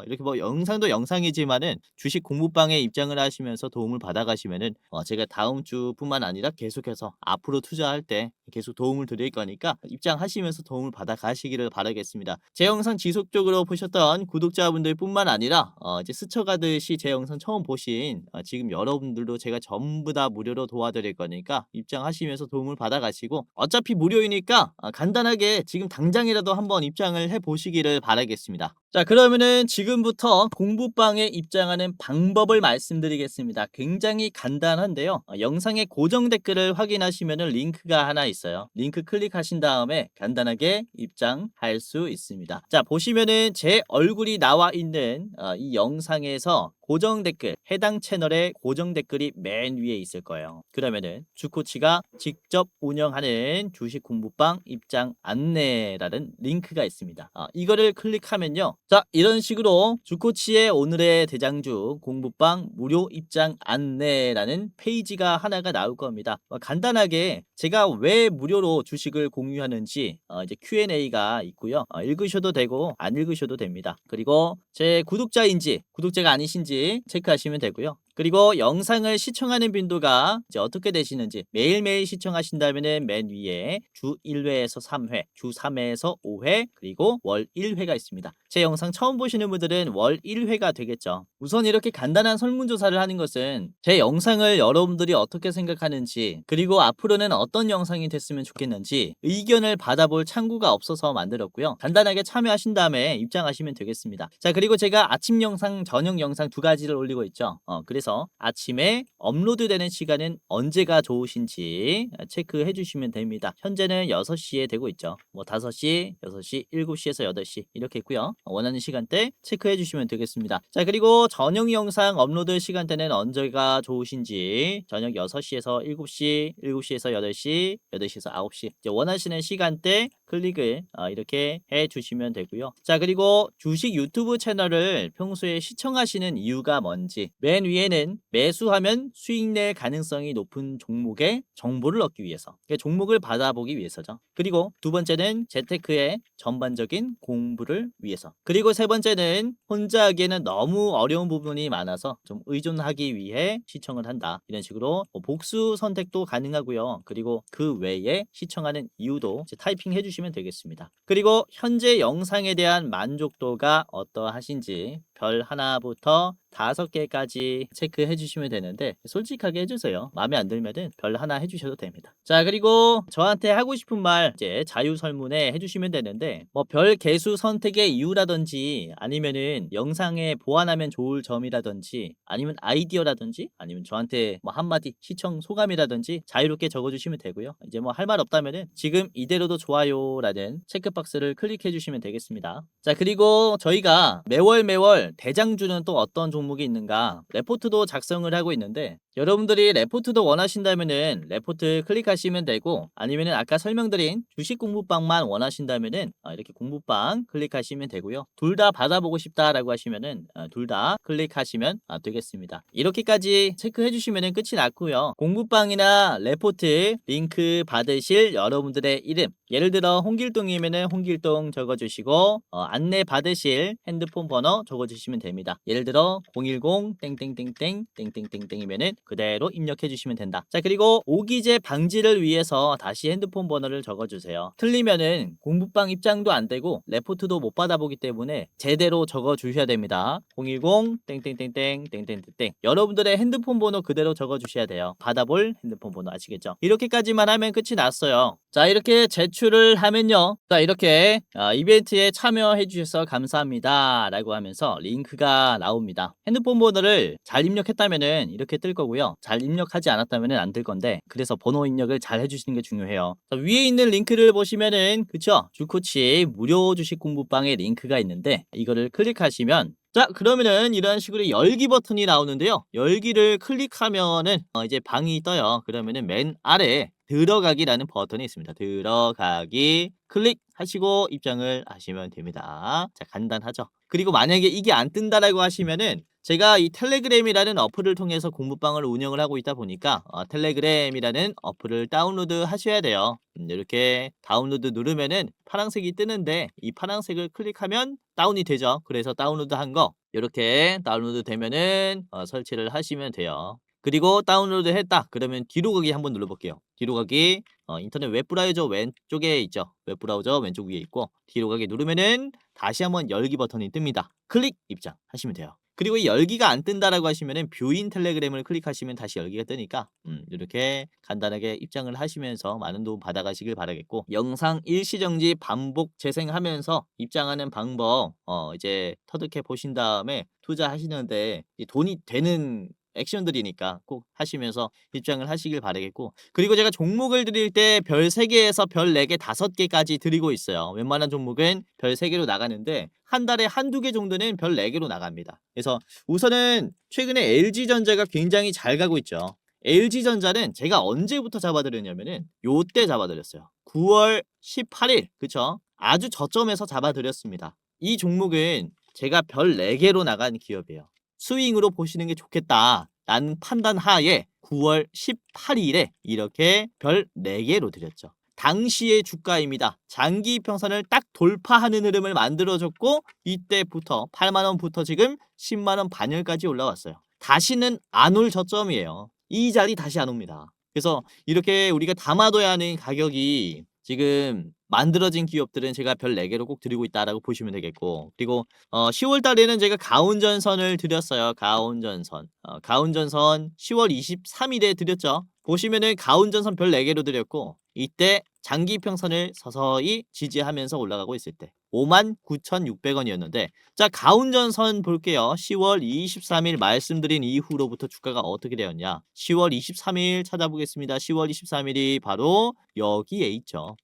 이렇게 뭐 영상도 영상이지만은 주식 공부방에 입장을 하시면서 도움을 받아가시면은 제가 다음 주뿐만 아니라 계속해서 앞으로 투자할 때 계속 도움을 드릴 거니까 입장하시면서 도움을 받아가시기를 바라겠습니다. 제 영상 지속적으로 보셨던 구독자분들 뿐만 아니라 이제 스쳐가듯이 제 영상 처음 보신 지금 여러분들도 제가 전부 다 무료로 도와드릴 거니까 입장하시면서 도움을 받아가시고, 어차피 무료이니까 간단하게 지금 당장이라도 한번 입장을 해보시기를 바라겠습니다. 자, 그러면은 지금부터 공부방에 입장하는 방법을 말씀드리겠습니다. 굉장히 간단한데요, 영상의 고정 댓글을 확인하시면은 링크가 하나 있어요. 링크 클릭하신 다음에 간단하게 입장할 수 있습니다. 자, 보시면은 제 얼굴이 나와 있는 이 영상에서 고정 댓글, 해당 채널의 고정 댓글이 맨 위에 있을 거예요. 그러면은 주코치가 직접 운영하는 주식 공부방 입장 안내라는 링크가 있습니다. 이거를 클릭하면요, 자, 이런 식으로 주코치의 오늘의 대장주 공부방 무료 입장 안내라는 페이지가 하나가 나올 겁니다. 간단하게 제가 왜 무료로 주식을 공유하는지 이제 Q&A가 있고요. 읽으셔도 되고 안 읽으셔도 됩니다. 그리고 제 구독자인지 구독자가 아니신지 체크하시면 되고요. 그리고 영상을 시청하는 빈도가 이제 어떻게 되시는지, 매일매일 시청하신다면은 맨 위에 주 1회에서 3회, 주 3회에서 5회, 그리고 월 1회가 있습니다. 제 영상 처음 보시는 분들은 월 1회가 되겠죠. 우선 이렇게 간단한 설문조사를 하는 것은 제 영상을 여러분들이 어떻게 생각하는지, 그리고 앞으로는 어떤 영상이 됐으면 좋겠는지 의견을 받아볼 창구가 없어서 만들었고요. 간단하게 참여하신 다음에 입장하시면 되겠습니다. 자, 그리고 제가 아침 영상, 저녁 영상 두 가지를 올리고 있죠. 그래서 아침에 업로드되는 시간은 언제가 좋으신지 체크해 주시면 됩니다. 현재는 6시에 되고 있죠. 뭐 5시, 6시, 7시에서 8시 이렇게 있고요. 원하는 시간대 체크해 주시면 되겠습니다. 자, 그리고 저녁 영상 업로드 시간대는 언제가 좋으신지, 저녁 6시에서 7시, 7시에서 8시, 8시에서 9시 이제 원하시는 시간대 클릭을 이렇게 해 주시면 되고요. 자, 그리고 주식 유튜브 채널을 평소에 시청하시는 이유가 뭔지, 맨 위에는 매수하면 수익 낼 가능성이 높은 종목의 정보를 얻기 위해서, 종목을 받아보기 위해서죠. 그리고 두 번째는 재테크의 전반적인 공부를 위해서, 그리고 세 번째는 혼자 하기에는 너무 어려운 부분이 많아서 좀 의존하기 위해 시청을 한다, 이런 식으로 복수 선택도 가능하고요. 그리고 그 외에 시청하는 이유도 타이핑 해주시면 되겠습니다. 그리고 현재 영상에 대한 만족도가 어떠하신지 별 하나부터 5개까지 체크해 주시면 되는데 솔직하게 해주세요. 마음에 안 들면은 별 하나 해주셔도 됩니다. 자, 그리고 저한테 하고 싶은 말 이제 자유 설문에 해주시면 되는데 뭐 별 개수 선택의 이유라든지 아니면은 영상에 보완하면 좋을 점이라든지 아니면 아이디어라든지 아니면 저한테 뭐 한마디 시청 소감이라든지 자유롭게 적어주시면 되고요. 이제 뭐 할 말 없다면은 지금 이대로도 좋아요라는 체크박스를 클릭해 주시면 되겠습니다. 자, 그리고 저희가 매월 대장주는 또 어떤 종목이 있는가 레포트도 작성을 하고 있는데 여러분들이 레포트도 원하신다면은 레포트 클릭하시면 되고 아니면은 아까 설명드린 주식 공부방만 원하신다면은 이렇게 공부방 클릭하시면 되고요. 둘 다 받아보고 싶다라고 하시면은 둘 다 클릭하시면 되겠습니다. 이렇게까지 체크해 주시면은 끝이 났고요. 공부방이나 레포트 링크 받으실 여러분들의 이름 예를 들어 홍길동이면은 홍길동 적어주시고 안내 받으실 핸드폰 번호 적어주시면 됩니다. 예를 들어 010 땡땡땡땡 땡땡땡땡이면은 그대로 입력해 주시면 된다. 자, 그리고 오기재 방지를 위해서 다시 핸드폰 번호를 적어주세요. 틀리면은 공부방 입장도 안 되고 레포트도 못 받아보기 때문에 제대로 적어주셔야 됩니다. 010 땡땡땡땡 땡땡땡땡 여러분들의 핸드폰 번호 그대로 적어주셔야 돼요. 받아볼 핸드폰 번호 아시겠죠? 이렇게까지만 하면 끝이 났어요. 자, 이렇게 제출을 하면요. 자, 이렇게 이벤트에 참여해 주셔서 감사합니다 라고 하면서 링크가 나옵니다. 핸드폰 번호를 잘 입력했다면은 이렇게 뜰 거고요. 잘 입력하지 않았다면은 안 뜰 건데 그래서 번호 입력을 잘 해주시는 게 중요해요. 자, 위에 있는 링크를 보시면은 그쵸? 주코치 무료 주식 공부방의 링크가 있는데 이거를 클릭하시면 자, 그러면은 이런 식으로 열기 버튼이 나오는데요. 열기를 클릭하면은 이제 방이 떠요. 그러면은 맨 아래에 들어가기라는 버튼이 있습니다. 들어가기 클릭하시고 입장을 하시면 됩니다. 자, 간단하죠. 그리고 만약에 이게 안 뜬다라고 하시면은 제가 이 텔레그램이라는 어플을 통해서 공부방을 운영을 하고 있다 보니까 텔레그램이라는 어플을 다운로드 하셔야 돼요. 이렇게 다운로드 누르면은 파란색이 뜨는데 이 파란색을 클릭하면 다운이 되죠. 그래서 다운로드 한 거 이렇게 다운로드 되면은 설치를 하시면 돼요. 그리고 다운로드 했다 그러면 뒤로 가기 한번 눌러볼게요. 뒤로 가기 인터넷 웹브라우저 왼쪽에 있죠. 웹브라우저 왼쪽 위에 있고 뒤로 가기 누르면은 다시 한번 열기 버튼이 뜹니다. 클릭 입장 하시면 돼요. 그리고 이 열기가 안 뜬다라고 하시면은 뷰인 텔레그램을 클릭하시면 다시 열기가 뜨니까 이렇게 간단하게 입장을 하시면서 많은 도움 받아가시길 바라겠고 영상 일시정지 반복 재생하면서 입장하는 방법 이제 터득해 보신 다음에 투자하시는데 돈이 되는 액션들이니까 꼭 하시면서 입장을 하시길 바라겠고 그리고 제가 종목을 드릴 때 별 3개에서 별 4개, 5개까지 드리고 있어요. 웬만한 종목은 별 3개로 나가는데 한 달에 한두 개 정도는 별 4개로 나갑니다. 그래서 우선은 최근에 LG전자가 굉장히 잘 가고 있죠. LG전자는 제가 언제부터 잡아드렸냐면은 요때 잡아드렸어요. 9월 18일 그쵸? 아주 저점에서 잡아드렸습니다. 이 종목은 제가 별 4개로 나간 기업이에요. 스윙으로 보시는 게 좋겠다 라는 판단 하에 9월 18일에 이렇게 별 4개로 드렸죠. 당시의 주가입니다. 장기 이평선을 딱 돌파하는 흐름을 만들어줬고 이때부터 8만원부터 지금 10만원 반열까지 올라왔어요. 다시는 안 올 저점이에요. 이 자리 다시 안 옵니다. 그래서 이렇게 우리가 담아둬야 하는 가격이 지금 만들어진 기업들은 제가 별 4개로 꼭 드리고 있다라고 보시면 되겠고 그리고 10월 달에는 제가 가온전선을 드렸어요. 가온전선. 가온전선 10월 23일에 드렸죠. 보시면은 가온전선 별 4개로 드렸고 이때 장기 평선을 서서히 지지하면서 올라가고 있을 때 59,600원이었는데 자 가운전선 볼게요. 10월 23일 말씀드린 이후로부터 주가가 어떻게 되었냐 10월 23일 찾아보겠습니다. 10월 23일이 바로 여기에 있죠.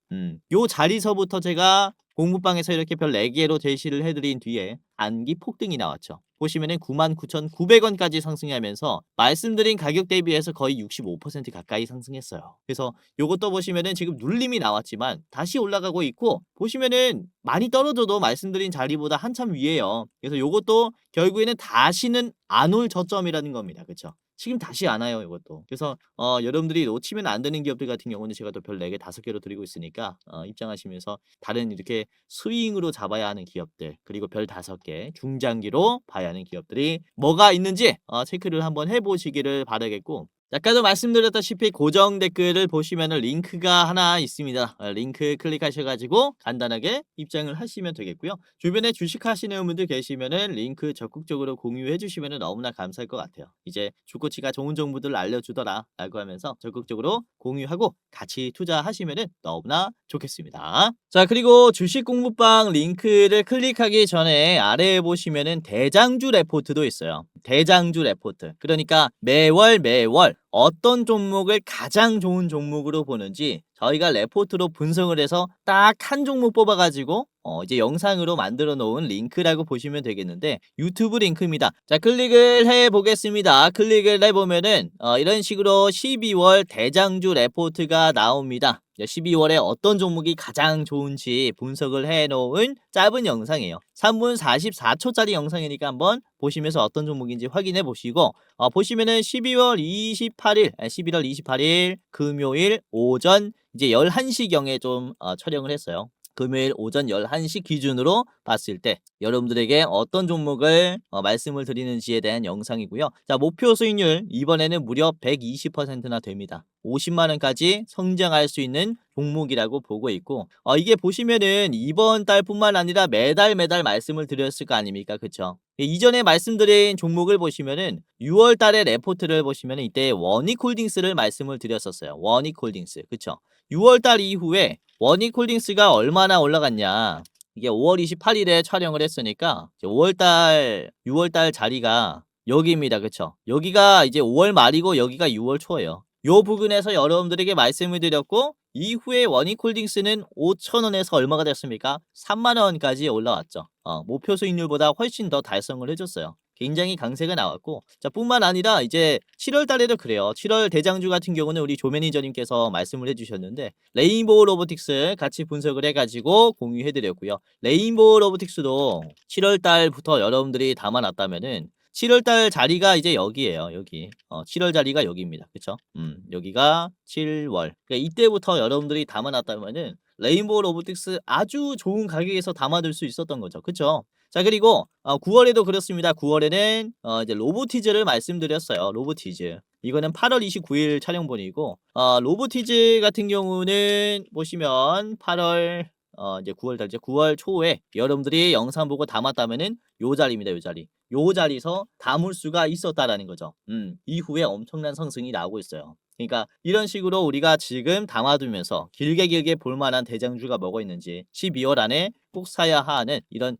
요 자리서부터 제가 공부방에서 이렇게 별 4개로 제시를 해드린 뒤에 안기 폭등이 나왔죠. 보시면은 99,900원까지 상승하면서 말씀드린 가격 대비해서 거의 65% 가까이 상승했어요. 그래서 요것도 보시면은 지금 눌림이 나왔지만 다시 올라가고 있고 보시면은 많이 떨어져도 말씀드린 자리보다 한참 위에요. 그래서 요것도 결국에는 다시는 안 올 저점이라는 겁니다. 그쵸? 지금 다시 안 와요 이것도. 그래서 여러분들이 놓치면 안 되는 기업들 같은 경우는 제가 또 별 4개 5개로 드리고 있으니까 입장하시면서 다른 이렇게 스윙으로 잡아야 하는 기업들 그리고 별 5개 중장기로 봐야 하는 기업들이 뭐가 있는지 체크를 한번 해보시기를 바라겠고 아까도 말씀드렸다시피 고정 댓글을 보시면은 링크가 하나 있습니다. 링크 클릭하셔가지고 간단하게 입장을 하시면 되겠고요. 주변에 주식하시는 분들 계시면은 링크 적극적으로 공유해 주시면은 너무나 감사할 것 같아요. 이제 주코치가 좋은 정보들을 알려주더라 라고 하면서 적극적으로 공유하고 같이 투자하시면은 너무나 좋겠습니다. 자, 그리고 주식 공부방 링크를 클릭하기 전에 아래에 보시면은 대장주 레포트도 있어요. 대장주 레포트. 그러니까 매월 어떤 종목을 가장 좋은 종목으로 보는지 저희가 레포트로 분석을 해서 딱 한 종목 뽑아가지고 이제 영상으로 만들어 놓은 링크라고 보시면 되겠는데 유튜브 링크입니다. 자, 클릭을 해 보겠습니다. 클릭을 해보면은 이런 식으로 12월 대장주 레포트가 나옵니다. 12월에 어떤 종목이 가장 좋은지 분석을 해 놓은 짧은 영상이에요. 3분 44초짜리 영상이니까 한번 보시면서 어떤 종목인지 확인해 보시고 보시면은 11월 28일 금요일 오전 이제 11시경에 좀 촬영을 했어요. 금요일 오전 11시 기준으로 봤을 때 여러분들에게 어떤 종목을 말씀을 드리는지에 대한 영상이고요. 자, 목표 수익률 이번에는 무려 120%나 됩니다. 50만 원까지 성장할 수 있는 종목이라고 보고 있고 이게 보시면은 이번 달뿐만 아니라 매달 말씀을 드렸을 거 아닙니까? 그쵸? 이전에 말씀드린 종목을 보시면은 6월 달에 레포트를 보시면은 이때 원익홀딩스를 말씀을 드렸었어요. 원익홀딩스. 그쵸? 6월 달 이후에 원익홀딩스가 얼마나 올라갔냐. 이게 5월 28일에 촬영을 했으니까 6월 달 자리가 여기입니다. 그쵸? 여기가 이제 5월 말이고 여기가 6월 초예요. 요 부분에서 여러분들에게 말씀을 드렸고 이후에 원익홀딩스는 5,000원에서 얼마가 됐습니까? 3만 원까지 올라왔죠. 목표 수익률보다 훨씬 더 달성을 해줬어요. 굉장히 강세가 나왔고 자, 뿐만 아니라 이제 7월 달에도 그래요. 7월 대장주 같은 경우는 우리 조 매니저님께서 말씀을 해주셨는데 레인보우 로보틱스 같이 분석을 해가지고 공유해드렸고요. 레인보우 로보틱스도 7월 달부터 여러분들이 담아놨다면은 7월 달 자리가 이제 여기에요. 여기 7월 자리가 여기입니다. 그쵸? 여기가 7월. 그러니까 이때부터 여러분들이 담아놨다면은 레인보우 로보틱스 아주 좋은 가격에서 담아둘 수 있었던 거죠. 그쵸? 자, 그리고 9월에도 그렇습니다. 9월에는 이제 로보티즈를 말씀드렸어요. 로보티즈. 이거는 8월 29일 촬영본이고 로보티즈 같은 경우는 보시면 8월 이제 9월 달이죠. 9월 초에 여러분들이 영상 보고 담았다면은 요 자리입니다. 요 자리. 요 자리에서 담을 수가 있었다라는 거죠. 이후에 엄청난 상승이 나오고 있어요. 그러니까 이런 식으로 우리가 지금 담아두면서 길게 볼 만한 대장주가 뭐가 있는지 12월 안에 꼭 사야 하는 이런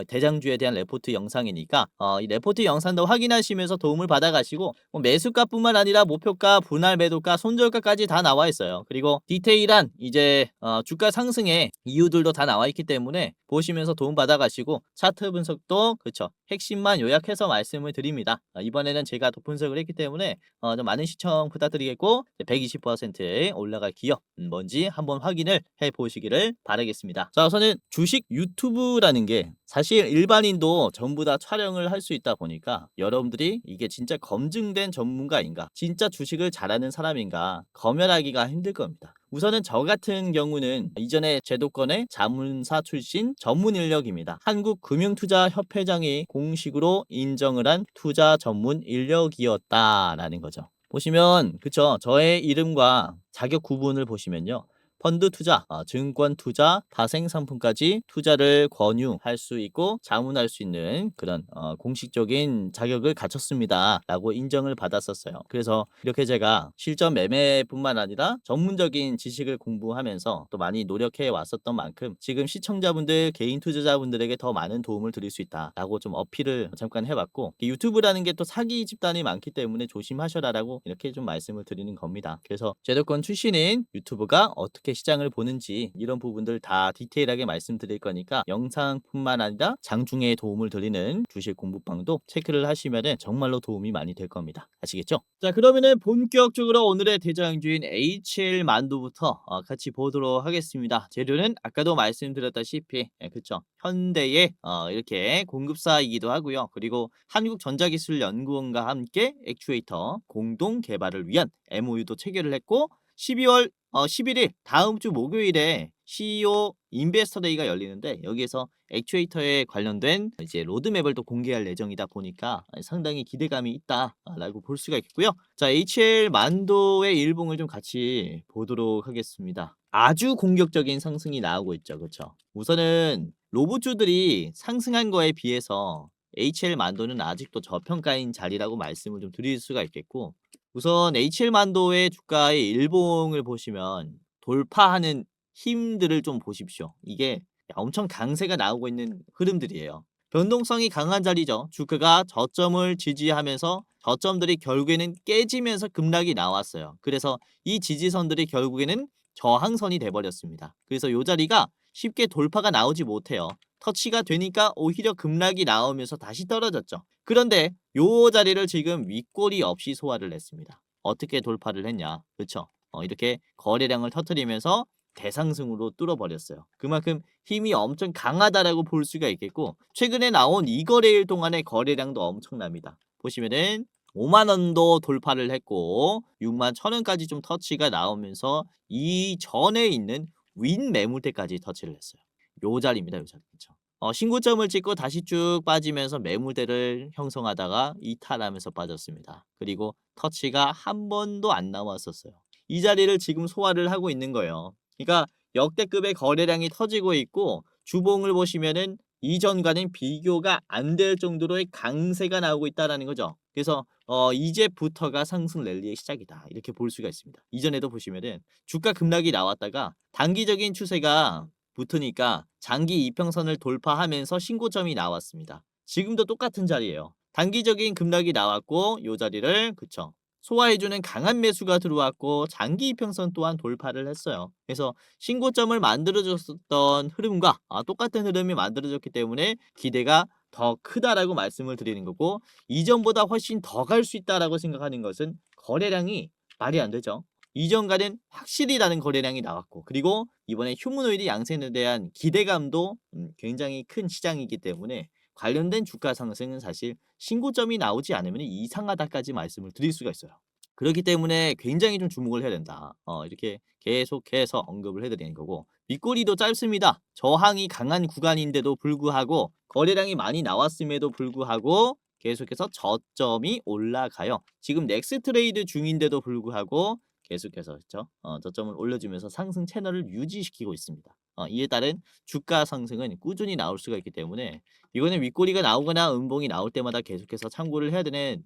대장주에 대한 레포트 영상이니까 이 레포트 영상도 확인하시면서 도움을 받아가시고 매수가뿐만 아니라 목표가, 분할 매도가, 손절가까지 다 나와 있어요. 그리고 디테일한 이제 주가 상승의 이유들도 다 나와 있기 때문에 보시면서 도움 받아가시고 차트 분석도 그쵸 핵심만 요약해서 말씀을 드립니다. 이번에는 제가 더 분석을 했기 때문에 좀 많은 시청 부탁드리겠고 120% 올라갈 기업 뭔지 한번 확인을 해보시기를 바라겠습니다. 자, 우선은 주식 유튜브라는 게 사실 일반인도 전부 다 촬영을 할 수 있다 보니까 여러분들이 이게 진짜 검증된 전문가인가, 진짜 주식을 잘하는 사람인가 검열하기가 힘들 겁니다. 우선은 저 같은 경우는 이전에 제도권의 자문사 출신 전문 인력입니다. 한국금융투자협회장이 공식으로 인정을 한 투자 전문 인력이었다라는 거죠. 보시면 그쵸, 저의 이름과 자격 구분을 보시면요. 펀드 투자, 증권 투자, 파생 상품까지 투자를 권유할 수 있고 자문할 수 있는 그런 공식적인 자격을 갖췄습니다 라고 인정을 받았었어요. 그래서 이렇게 제가 실전 매매뿐만 아니라 전문적인 지식을 공부하면서 또 많이 노력해 왔었던 만큼 지금 시청자분들, 개인 투자자분들에게 더 많은 도움을 드릴 수 있다 라고 좀 어필을 잠깐 해봤고 유튜브라는 게 또 사기 집단이 많기 때문에 조심하셔라 라고 이렇게 좀 말씀을 드리는 겁니다. 그래서 제도권 출신인 유튜브가 어떻게 시장을 보는지 이런 부분들 다 디테일하게 말씀드릴 거니까 영상뿐만 아니라 장중에 도움을 드리는 주식 공부방도 체크를 하시면은 정말로 도움이 많이 될 겁니다. 아시겠죠? 자, 그러면은 본격적으로 오늘의 대장주인 HL 만두부터 같이 보도록 하겠습니다. 재료는 아까도 말씀드렸다시피 그쵸, 현대의 이렇게 공급사이기도 하고요. 그리고 한국전자기술연구원과 함께 액추에이터 공동 개발을 위한 MOU도 체결을 했고 12월 11일 다음 주 목요일에 CEO 인베스터 데이가 열리는데 여기에서 액추에이터에 관련된 이제 로드맵을 또 공개할 예정이다 보니까 상당히 기대감이 있다라고 볼 수가 있겠고요. 자, HL 만도의 일봉을 좀 같이 보도록 하겠습니다. 아주 공격적인 상승이 나오고 있죠. 그렇죠? 우선은 로봇주들이 상승한 거에 비해서 HL 만도는 아직도 저평가인 자리라고 말씀을 좀 드릴 수가 있겠고, 우선 HL 만도의 주가의 일봉을 보시면 돌파하는 힘들을 좀 보십시오. 이게 엄청 강세가 나오고 있는 흐름들이에요. 변동성이 강한 자리죠. 주가가 저점을 지지하면서 저점들이 결국에는 깨지면서 급락이 나왔어요. 그래서 이 지지선들이 결국에는 저항선이 돼버렸습니다. 그래서 이 자리가 쉽게 돌파가 나오지 못해요. 터치가 되니까 오히려 급락이 나오면서 다시 떨어졌죠. 그런데 요 자리를 지금 윗꼬리 없이 소화를 했습니다. 어떻게 돌파를 했냐? 그렇죠? 이렇게 거래량을 터뜨리면서 대상승으로 뚫어버렸어요. 그만큼 힘이 엄청 강하다라고 볼 수가 있겠고, 최근에 나온 이 거래일 동안의 거래량도 엄청납니다. 보시면은 5만 원도 돌파를 했고 6만 1천 원까지 좀 터치가 나오면서 이 전에 있는 윈 매물대까지 터치를 했어요. 요 자리입니다. 요 자리. 그쵸? 신고점을 찍고 다시 쭉 빠지면서 매물대를 형성하다가 이탈하면서 빠졌습니다. 그리고 터치가 한 번도 안 나왔었어요. 이 자리를 지금 소화를 하고 있는 거예요. 그러니까 역대급의 거래량이 터지고 있고, 주봉을 보시면은 이전과는 비교가 안 될 정도로의 강세가 나오고 있다라는 거죠. 그래서 이제부터가 상승 랠리의 시작이다, 이렇게 볼 수가 있습니다. 이전에도 보시면은 주가 급락이 나왔다가 단기적인 추세가 붙으니까 장기 이평선을 돌파하면서 신고점이 나왔습니다. 지금도 똑같은 자리예요. 단기적인 급락이 나왔고 요 자리를, 그쵸, 소화해주는 강한 매수가 들어왔고 장기 이평선 또한 돌파를 했어요. 그래서 신고점을 만들어줬던 흐름과 똑같은 흐름이 만들어졌기 때문에 기대가 더 크다라고 말씀을 드리는 거고, 이전보다 훨씬 더 갈 수 있다라고 생각하는 것은 거래량이 말이 안 되죠. 이전과는 확실히 다른 거래량이 나왔고, 그리고 이번에 휴머노이드 양sen에 대한 기대감도 굉장히 큰 시장이기 때문에 관련된 주가 상승은 사실 신고점이 나오지 않으면 이상하다까지 말씀을 드릴 수가 있어요. 그렇기 때문에 굉장히 좀 주목을 해야 된다. 이렇게 계속해서 언급을 해드리는 거고, 윗꼬리도 짧습니다. 저항이 강한 구간인데도 불구하고 거래량이 많이 나왔음에도 불구하고 계속해서 저점이 올라가요. 지금 넥스 트레이드 중인데도 불구하고 계속해서, 그렇죠? 저점을 올려주면서 상승 채널을 유지시키고 있습니다. 이에 따른 주가 상승은 꾸준히 나올 수가 있기 때문에 이거는 윗꼬리가 나오거나 음봉이 나올 때마다 계속해서 참고를 해야 되는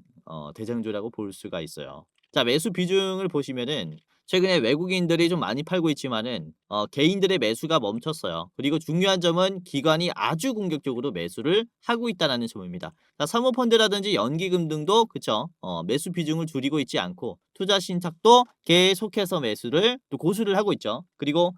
대장주라고 볼 수가 있어요. 자, 매수 비중을 보시면은 최근에 외국인들이 좀 많이 팔고 있지만은 개인들의 매수가 멈췄어요. 그리고 중요한 점은 기관이 아주 공격적으로 매수를 하고 있다는 점입니다. 자, 사모펀드라든지 연기금 등도, 그쵸, 매수 비중을 줄이고 있지 않고 투자 신탁도 계속해서 매수를 또 고수를 하고 있죠. 그리고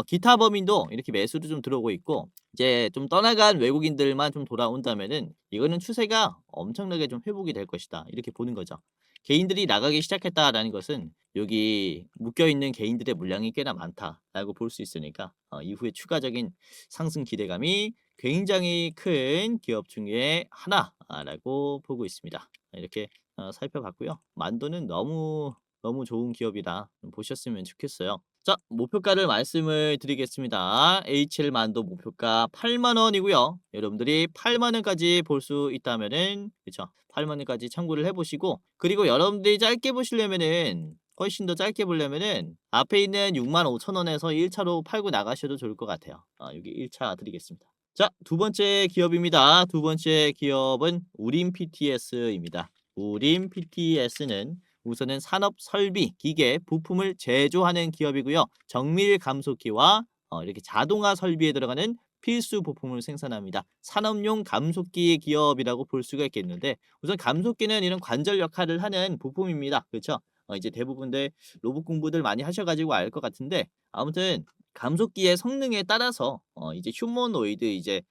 기타 범인도 이렇게 매수로 좀 들어오고 있고, 이제 좀 떠나간 외국인들만 좀 돌아온다면은 이거는 추세가 엄청나게 좀 회복이 될 것이다, 이렇게 보는 거죠. 개인들이 나가기 시작했다라는 것은 여기 묶여있는 개인들의 물량이 꽤나 많다라고 볼 수 있으니까 이후에 추가적인 상승 기대감이 굉장히 큰 기업 중에 하나라고 보고 있습니다. 이렇게 살펴봤고요. 만도는 너무 너무 좋은 기업이라 좀 보셨으면 좋겠어요. 자, 목표가를 말씀을 드리겠습니다. HL 만도 목표가 8만 원이고요. 여러분들이 8만 원까지 볼 수 있다면은, 그쵸, 8만 원까지 참고를 해보시고, 그리고 여러분들이 짧게 보시려면은, 훨씬 더 짧게 보려면은 앞에 있는 6만 5천 원에서 1차로 팔고 나가셔도 좋을 것 같아요. 여기 1차 드리겠습니다. 자, 두 번째 기업입니다. 두 번째 기업은 우림 PTS입니다. 우림 PTS는 우선은 산업 설비, 기계, 부품을 제조하는 기업이고요. 정밀 감속기와 이렇게 자동화 설비에 들어가는 필수 부품을 생산합니다. 산업용 감속기 기업이라고 볼 수가 있겠는데, 우선 감속기는 이런 관절 역할을 하는 부품입니다. 그렇죠? 이제 대부분들 로봇 공부들 많이 하셔가지고 알 것 같은데, 아무튼 감속기의 성능에 따라서 이제 휴머노이드 이제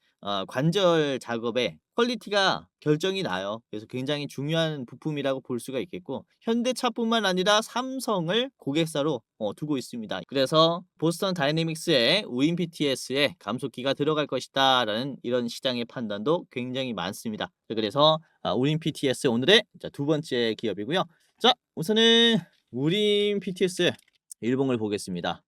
관절 작업에 퀄리티가 결정이 나요. 그래서 굉장히 중요한 부품이라고 볼 수가 있겠고, 현대차뿐만 아니라 삼성을 고객사로 두고 있습니다. 그래서 보스턴 다이내믹스의 우인 PTS에 감속기가 들어갈 것이다 라는 이런 시장의 판단도 굉장히 많습니다. 그래서 우린 PTS 오늘의 두 번째 기업이고요. 자, 우선은 우린 PTS 일봉을 보겠습니다.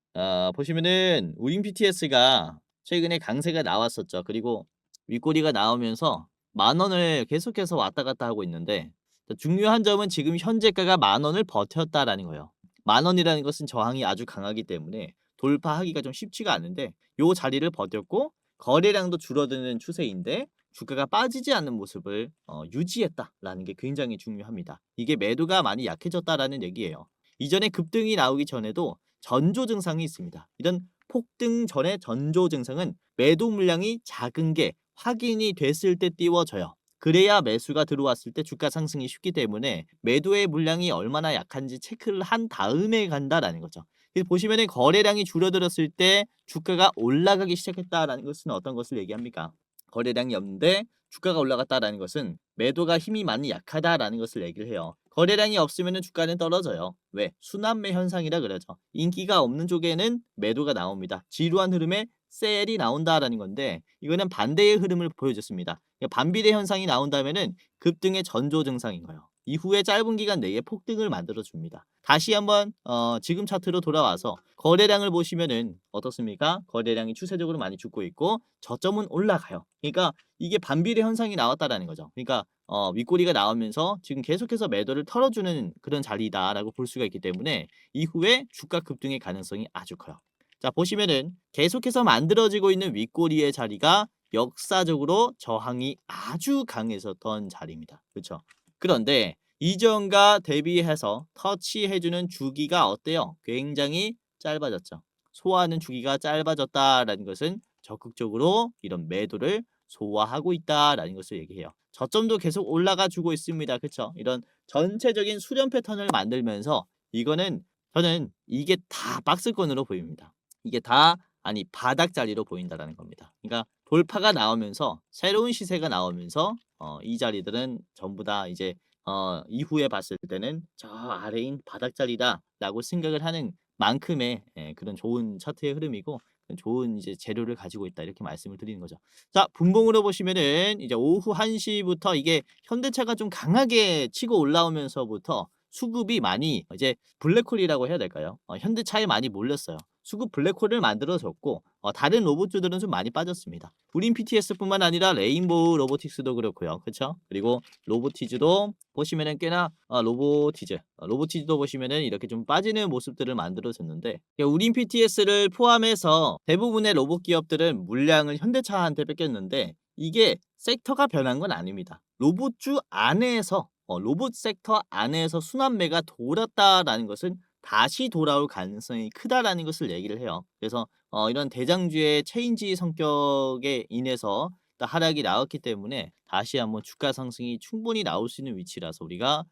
보시면은 우린 BTS가 최근에 강세가 나왔었죠. 그리고 윗꼬리가 나오면서 10,000원을 계속해서 왔다 갔다 하고 있는데 중요한 점은 지금 현재가가 10,000원을 버텼다라는 거예요. 10,000원이라는 것은 저항이 아주 강하기 때문에 돌파하기가 좀 쉽지가 않은데 요 자리를 버텼고 거래량도 줄어드는 추세인데 주가가 빠지지 않는 모습을 유지했다라는 게 굉장히 중요합니다. 이게 매도가 많이 약해졌다라는 얘기예요. 이전에 급등이 나오기 전에도 전조 증상이 있습니다. 이런 폭등 전의 전조 증상은 매도 물량이 작은 게 확인이 됐을 때 띄워져요. 그래야 매수가 들어왔을 때 주가 상승이 쉽기 때문에 매도의 물량이 얼마나 약한지 체크를 한 다음에 간다라는 거죠. 그래서 보시면은 거래량이 줄어들었을 때 주가가 올라가기 시작했다라는 것은 어떤 것을 얘기합니까? 거래량이 없는데 주가가 올라갔다라는 것은 매도가 힘이 많이 약하다라는 것을 얘기를 해요. 거래량이 없으면 주가는 떨어져요. 왜? 순환매 현상이라 그러죠. 인기가 없는 쪽에는 매도가 나옵니다. 지루한 흐름에 셀이 나온다라는 건데 이거는 반대의 흐름을 보여줬습니다. 그러니까 반비례 현상이 나온다면은 급등의 전조 증상인 거예요. 이후에 짧은 기간 내에 폭등을 만들어 줍니다. 다시 한번 지금 차트로 돌아와서 거래량을 보시면은 어떻습니까? 거래량이 추세적으로 많이 죽고 있고 저점은 올라가요. 그러니까 이게 반비례 현상이 나왔다라는 거죠. 그러니까 윗꼬리가 나오면서 지금 계속해서 매도를 털어주는 그런 자리다라고 볼 수가 있기 때문에 이후에 주가 급등의 가능성이 아주 커요. 자 보시면은 계속해서 만들어지고 있는 윗꼬리의 자리가 역사적으로 저항이 아주 강했었던 자리입니다. 그렇죠? 그런데 이전과 대비해서 터치해주는 주기가 어때요? 굉장히 짧아졌죠. 소화하는 주기가 짧아졌다라는 것은 적극적으로 이런 매도를 소화하고 있다라는 것을 얘기해요. 저점도 계속 올라가 주고 있습니다. 그쵸? 이런 전체적인 수렴 패턴을 만들면서 이거는 저는 이게 다 박스권으로 보입니다. 이게 다 아니 바닥 자리로 보인다라는 겁니다. 그러니까 돌파가 나오면서 새로운 시세가 나오면서 이 자리들은 전부 다 이제 이후에 봤을 때는 '저 아래인 바닥 자리다.'라고 생각을 하는 만큼의 그런 좋은 차트의 흐름이고 좋은 이제 재료를 가지고 있다 이렇게 말씀을 드리는 거죠. 자 분봉으로 보시면은 이제 오후 1 시부터 이게 현대차가 좀 강하게 치고 올라오면서부터 수급이 많이 이제 블랙홀이라고 해야 될까요? 현대차에 많이 몰렸어요. 수급 블랙홀을 만들어 줬고 다른 로봇주들은 좀 많이 빠졌습니다. 구린 PTS뿐만 아니라 레인보우 로보틱스도 그렇고요. 그쵸? 그리고 로보티즈도 보시면은 꽤나 로보티즈도 보시면은 이렇게 좀 빠지는 모습들을 만들어 줬는데 우린 PTS를 포함해서 대부분의 로봇 기업들은 물량을 현대차한테 뺏겼는데 이게 섹터가 변한 건 아닙니다. 로봇주 안에서 로봇 섹터 안에서 순환매가 돌았다라는 것은 다시 돌아올 가능성이 크다라는 것을 얘기를 해요. 그래서 이런 대장주의 체인지 성격에 인해서 또 하락이 나왔기 때문에 다시 한번 주가 상승이 충분히 나올 수 있는 위치라서 우리가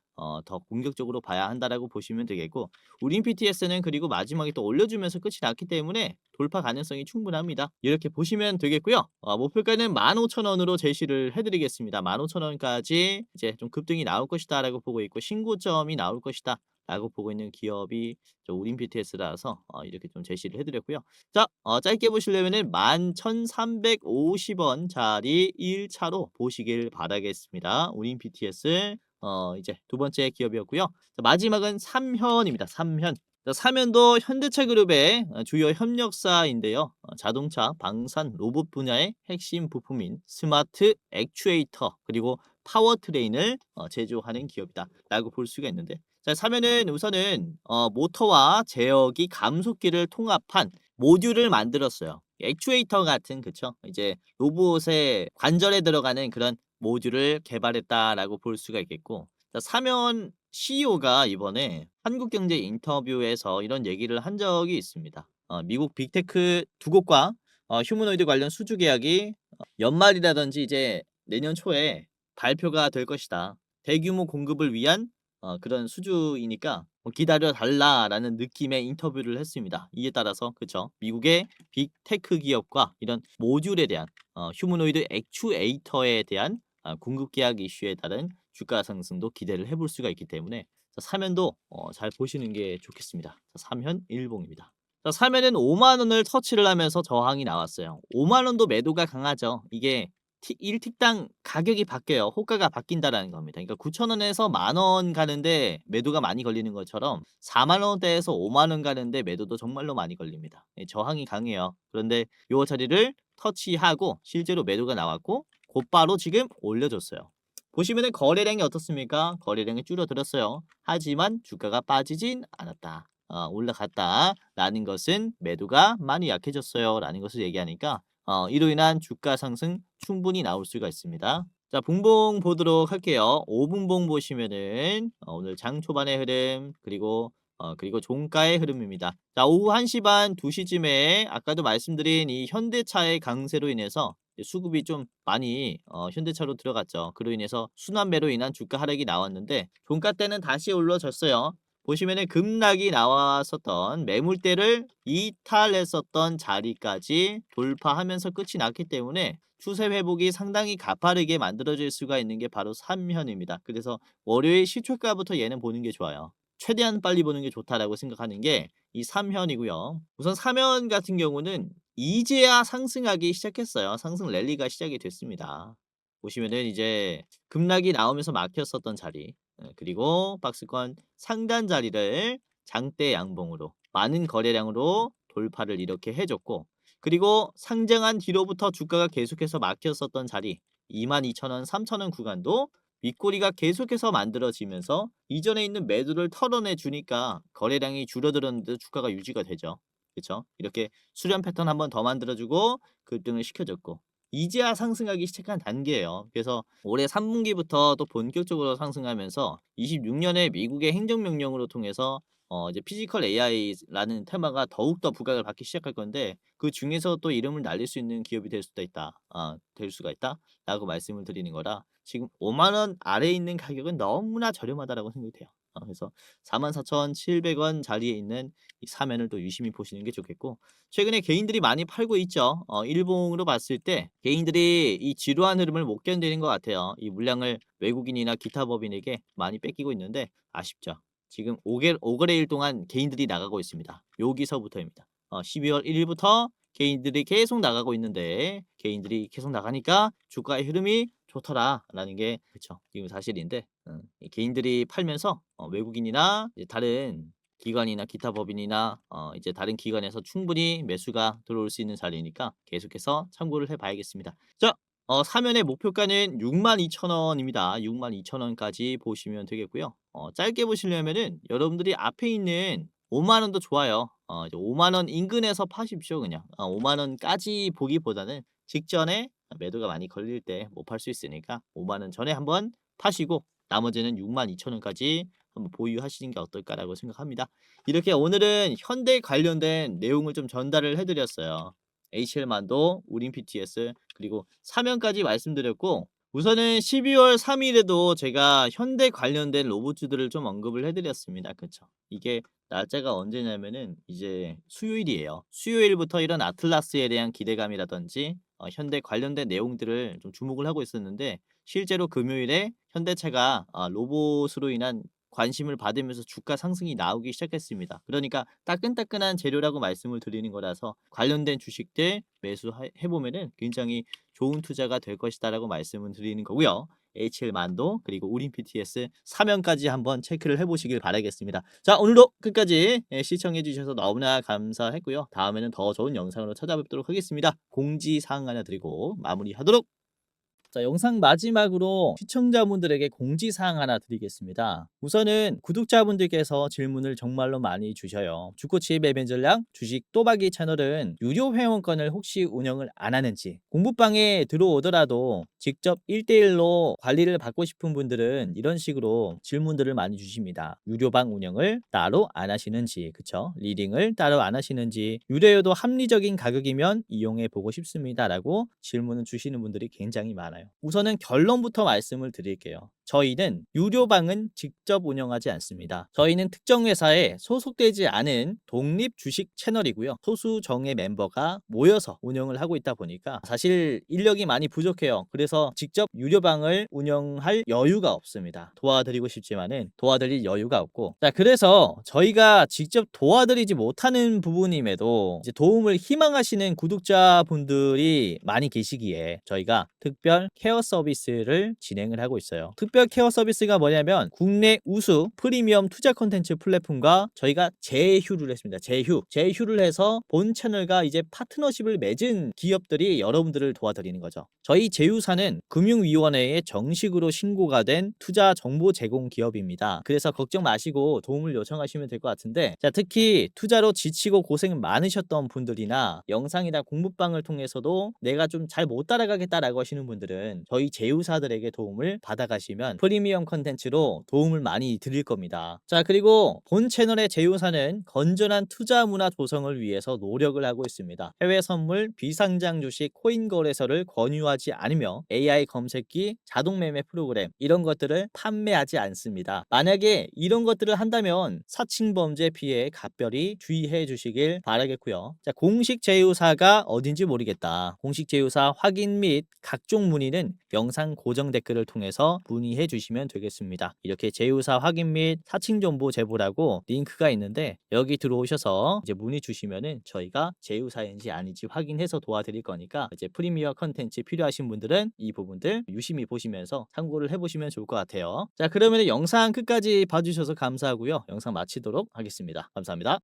더 공격적으로 봐야 한다라고 보시면 되겠고 우린 PTS는 그리고 마지막에 또 올려주면서 끝이 났기 때문에 돌파 가능성이 충분합니다. 이렇게 보시면 되겠고요. 목표가는 15,000원으로 제시를 해드리겠습니다. 15,000원까지 이제 좀 급등이 나올 것이다라고 보고 있고 신고점이 나올 것이다. 라고 보고 있는 기업이 우린 BTS라서 이렇게 좀 제시를 해드렸고요. 자, 짧게 보시려면은 11,350원짜리 1차로 보시길 바라겠습니다. 우린 BTS 이제 두 번째 기업이었고요. 자, 마지막은 삼현입니다. 삼현. 자, 삼현도 현대차 그룹의 주요 협력사인데요. 자동차, 방산, 로봇 분야의 핵심 부품인 스마트 액추에이터 그리고 파워트레인을 제조하는 기업이다라고 볼 수가 있는데 자, 사면은 우선은 모터와 제어기, 감속기를 통합한 모듈을 만들었어요. 액추에이터 같은 그쵸? 이제 로봇의 관절에 들어가는 그런 모듈을 개발했다라고 볼 수가 있겠고 자, 사면 CEO가 이번에 한국경제 인터뷰에서 이런 얘기를 한 적이 있습니다. 미국 빅테크 두 곳과 휴머노이드 관련 수주 계약이 연말이라든지 이제 내년 초에 발표가 될 것이다. 대규모 공급을 위한 그런 수주이니까 기다려 달라라는 느낌의 인터뷰를 했습니다. 이에 따라서 그쵸 미국의 빅테크 기업과 이런 모듈에 대한 휴머노이드 액추에이터에 대한 공급 계약 이슈에 따른 주가 상승도 기대를 해볼 수가 있기 때문에 자, 사면도 잘 보시는 게 좋겠습니다. 자, 삼현 일봉입니다. 자, 사면은 5만 원을 터치를 하면서 저항이 나왔어요. 5만 원도 매도가 강하죠. 이게 틱 1틱당 가격이 바뀌어요. 호가가 바뀐다라는 겁니다. 그러니까 9,000원에서 10,000원 가는데 매도가 많이 걸리는 것처럼 40,000원대에서 50,000원 가는데 매도도 정말로 많이 걸립니다. 예, 저항이 강해요. 그런데 요 자리를 터치하고 실제로 매도가 나왔고 곧바로 지금 올려줬어요. 보시면은 거래량이 어떻습니까? 거래량이 줄어들었어요. 하지만 주가가 빠지진 않았다. 올라갔다라는 것은 매도가 많이 약해졌어요라는 것을 얘기하니까 이로 인한 주가 상승 충분히 나올 수가 있습니다. 자, 분봉 보도록 할게요. 5분봉 보시면은 오늘 장 초반의 흐름 그리고 종가의 흐름입니다. 자, 오후 1시 반, 2시쯤에 아까도 말씀드린 이 현대차의 강세로 인해서 수급이 좀 많이 현대차로 들어갔죠. 그로 인해서 순환매로 인한 주가 하락이 나왔는데 종가 때는 다시 올라졌어요. 보시면은 급락이 나왔었던 매물대를 이탈했었던 자리까지 돌파하면서 끝이 났기 때문에 추세 회복이 상당히 가파르게 만들어질 수가 있는 게 바로 3현입니다. 그래서 월요일 시초가부터 얘는 보는 게 좋아요. 최대한 빨리 보는 게 좋다라고 생각하는 게 이 3현이고요. 우선 3현 같은 경우는 이제야 상승하기 시작했어요. 상승 랠리가 시작이 됐습니다. 보시면은 이제 급락이 나오면서 막혔었던 자리, 그리고 박스권 상단 자리를 장대 양봉으로 많은 거래량으로 돌파를 이렇게 해줬고, 그리고 상장한 뒤로부터 주가가 계속해서 막혔었던 자리 22,000원, 3,000원 구간도 윗꼬리가 계속해서 만들어지면서 이전에 있는 매도를 털어내 주니까 거래량이 줄어들었는데 주가가 유지가 되죠. 그렇죠? 이렇게 수렴 패턴 한번 더 만들어주고 급등을 시켜줬고 이제야 상승하기 시작한 단계예요. 그래서 올해 3분기부터 또 본격적으로 상승하면서 26년에 미국의 행정명령으로 통해서 이제 피지컬 AI라는 테마가 더욱더 부각을 받기 시작할 건데 그 중에서 또 이름을 날릴 수 있는 기업이 될 수도 있다. 될 수가 있다라고 말씀을 드리는 거라 지금 5만 원 아래에 있는 가격은 너무나 저렴하다라고 생각이 돼요. 그래서 44,700원 자리에 있는 이 사면을 또 유심히 보시는 게 좋겠고 최근에 개인들이 많이 팔고 있죠. 일봉으로 봤을 때 개인들이 이 지루한 흐름을 못 견디는 것 같아요. 이 물량을 외국인이나 기타 법인에게 많이 뺏기고 있는데 아쉽죠. 지금 5거래일 동안 개인들이 나가고 있습니다. 여기서부터입니다. 12월 1일부터 개인들이 계속 나가고 있는데 개인들이 계속 나가니까 주가의 흐름이 좋더라라는 게 그쵸. 지금 사실인데 이 개인들이 팔면서 외국인이나 이제 다른 기관이나 기타 법인이나 이제 다른 기관에서 충분히 매수가 들어올 수 있는 자리니까 계속해서 참고를 해 봐야겠습니다. 자, 사면의 목표가는 62,000원입니다. 62,000원까지 보시면 되겠고요. 짧게 보시려면은 여러분들이 앞에 있는 5만 원도 좋아요. 이제 5만 원 인근에서 파십시오 그냥. 5만 원까지 보기보다는 직전에 매도가 많이 걸릴 때 못 팔 수 있으니까 5만 원 전에 한번 파시고 나머지는 62,000원까지 한번 보유하시는 게 어떨까라고 생각합니다. 이렇게 오늘은 현대 관련된 내용을 좀 전달을 해 드렸어요. HL만도, 우린 PTS 그리고 사면까지 말씀드렸고 우선은 12월 3일에도 제가 현대 관련된 로봇주들을 좀 언급을 해 드렸습니다. 그쵸. 이게 날짜가 언제냐면은 이제 수요일이에요. 수요일부터 이런 아틀라스에 대한 기대감이라든지 현대 관련된 내용들을 좀 주목을 하고 있었는데 실제로 금요일에 현대차가 로봇으로 인한 관심을 받으면서 주가 상승이 나오기 시작했습니다. 그러니까 따끈따끈한 재료라고 말씀을 드리는 거라서 관련된 주식들 매수해 보면은 굉장히 좋은 투자가 될 것이다라고 말씀을 드리는 거고요. HL만도 그리고 우린 PTS 사면까지 한번 체크를 해보시길 바라겠습니다. 자, 오늘도 끝까지 시청해 주셔서 너무나 감사했고요. 다음에는 더 좋은 영상으로 찾아뵙도록 하겠습니다. 공지사항 하나 드리고 마무리하도록. 자, 영상 마지막으로 시청자분들에게 공지사항 하나 드리겠습니다. 우선은 구독자분들께서 질문을 정말로 많이 주셔요. 주코치 매매 전략 주식 또박이 채널은 유료 회원권을 혹시 운영을 안 하는지, 공부방에 들어오더라도 직접 1대1로 관리를 받고 싶은 분들은 이런 식으로 질문들을 많이 주십니다. 유료방 운영을 따로 안 하시는지, 그쵸? 리딩을 따로 안 하시는지, 유료여도 합리적인 가격이면 이용해 보고 싶습니다 라고 질문을 주시는 분들이 굉장히 많아요. 우선은 결론부터 말씀을 드릴게요. 저희는 유료방은 직접 운영하지 않습니다. 저희는 특정 회사에 소속되지 않은 독립 주식 채널이고요. 소수 정예 멤버가 모여서 운영을 하고 있다 보니까 사실 인력이 많이 부족해요. 그래서 직접 유료방을 운영할 여유가 없습니다. 도와드리고 싶지만은 도와드릴 여유가 없고, 자, 그래서 저희가 직접 도와드리지 못하는 부분임에도 이제 도움을 희망하시는 구독자분들이 많이 계시기에 저희가 특별 케어 서비스를 진행을 하고 있어요. 특별 케어 서비스가 뭐냐면 국내 우수 프리미엄 투자 콘텐츠 플랫폼과 저희가 제휴를 했습니다. 제휴를 해서 본 채널과 이제 파트너십을 맺은 기업들이 여러분들을 도와드리는 거죠. 저희 제휴사는 금융위원회에 정식으로 신고가 된 투자 정보 제공 기업입니다. 그래서 걱정 마시고 도움을 요청하시면 될 것 같은데, 자, 특히 투자로 지치고 고생 많으셨던 분들이나 영상이나 공부방을 통해서도 내가 좀 잘 못 따라가겠다라고 하시는 분들은 저희 제휴사들에게 도움을 받아가시면 프리미엄 컨텐츠로 도움을 많이 드릴 겁니다. 자, 그리고 본 채널의 제휴사는 건전한 투자 문화 조성을 위해서 노력을 하고 있습니다. 해외 선물, 비상장 주식, 코인 거래소를 권유하지 않으며 AI 검색기, 자동 매매 프로그램 이런 것들을 판매하지 않습니다. 만약에 이런 것들을 한다면 사칭 범죄 피해에 각별히 주의해 주시길 바라겠고요. 자, 공식 제휴사가 어딘지 모르겠다. 공식 제휴사 확인 및 각종 문의는 영상 고정 댓글을 통해서 문의해 주시면 되겠습니다. 이렇게 제휴사 확인 및 사칭 정보 제보라고 링크가 있는데 여기 들어오셔서 이제 문의 주시면은 저희가 제휴사인지 아닌지 확인해서 도와드릴 거니까 이제 프리미어 컨텐츠 필요하신 분들은 이 부분들 유심히 보시면서 참고를 해보시면 좋을 것 같아요. 자, 그러면 영상 끝까지 봐주셔서 감사하고요. 영상 마치도록 하겠습니다. 감사합니다.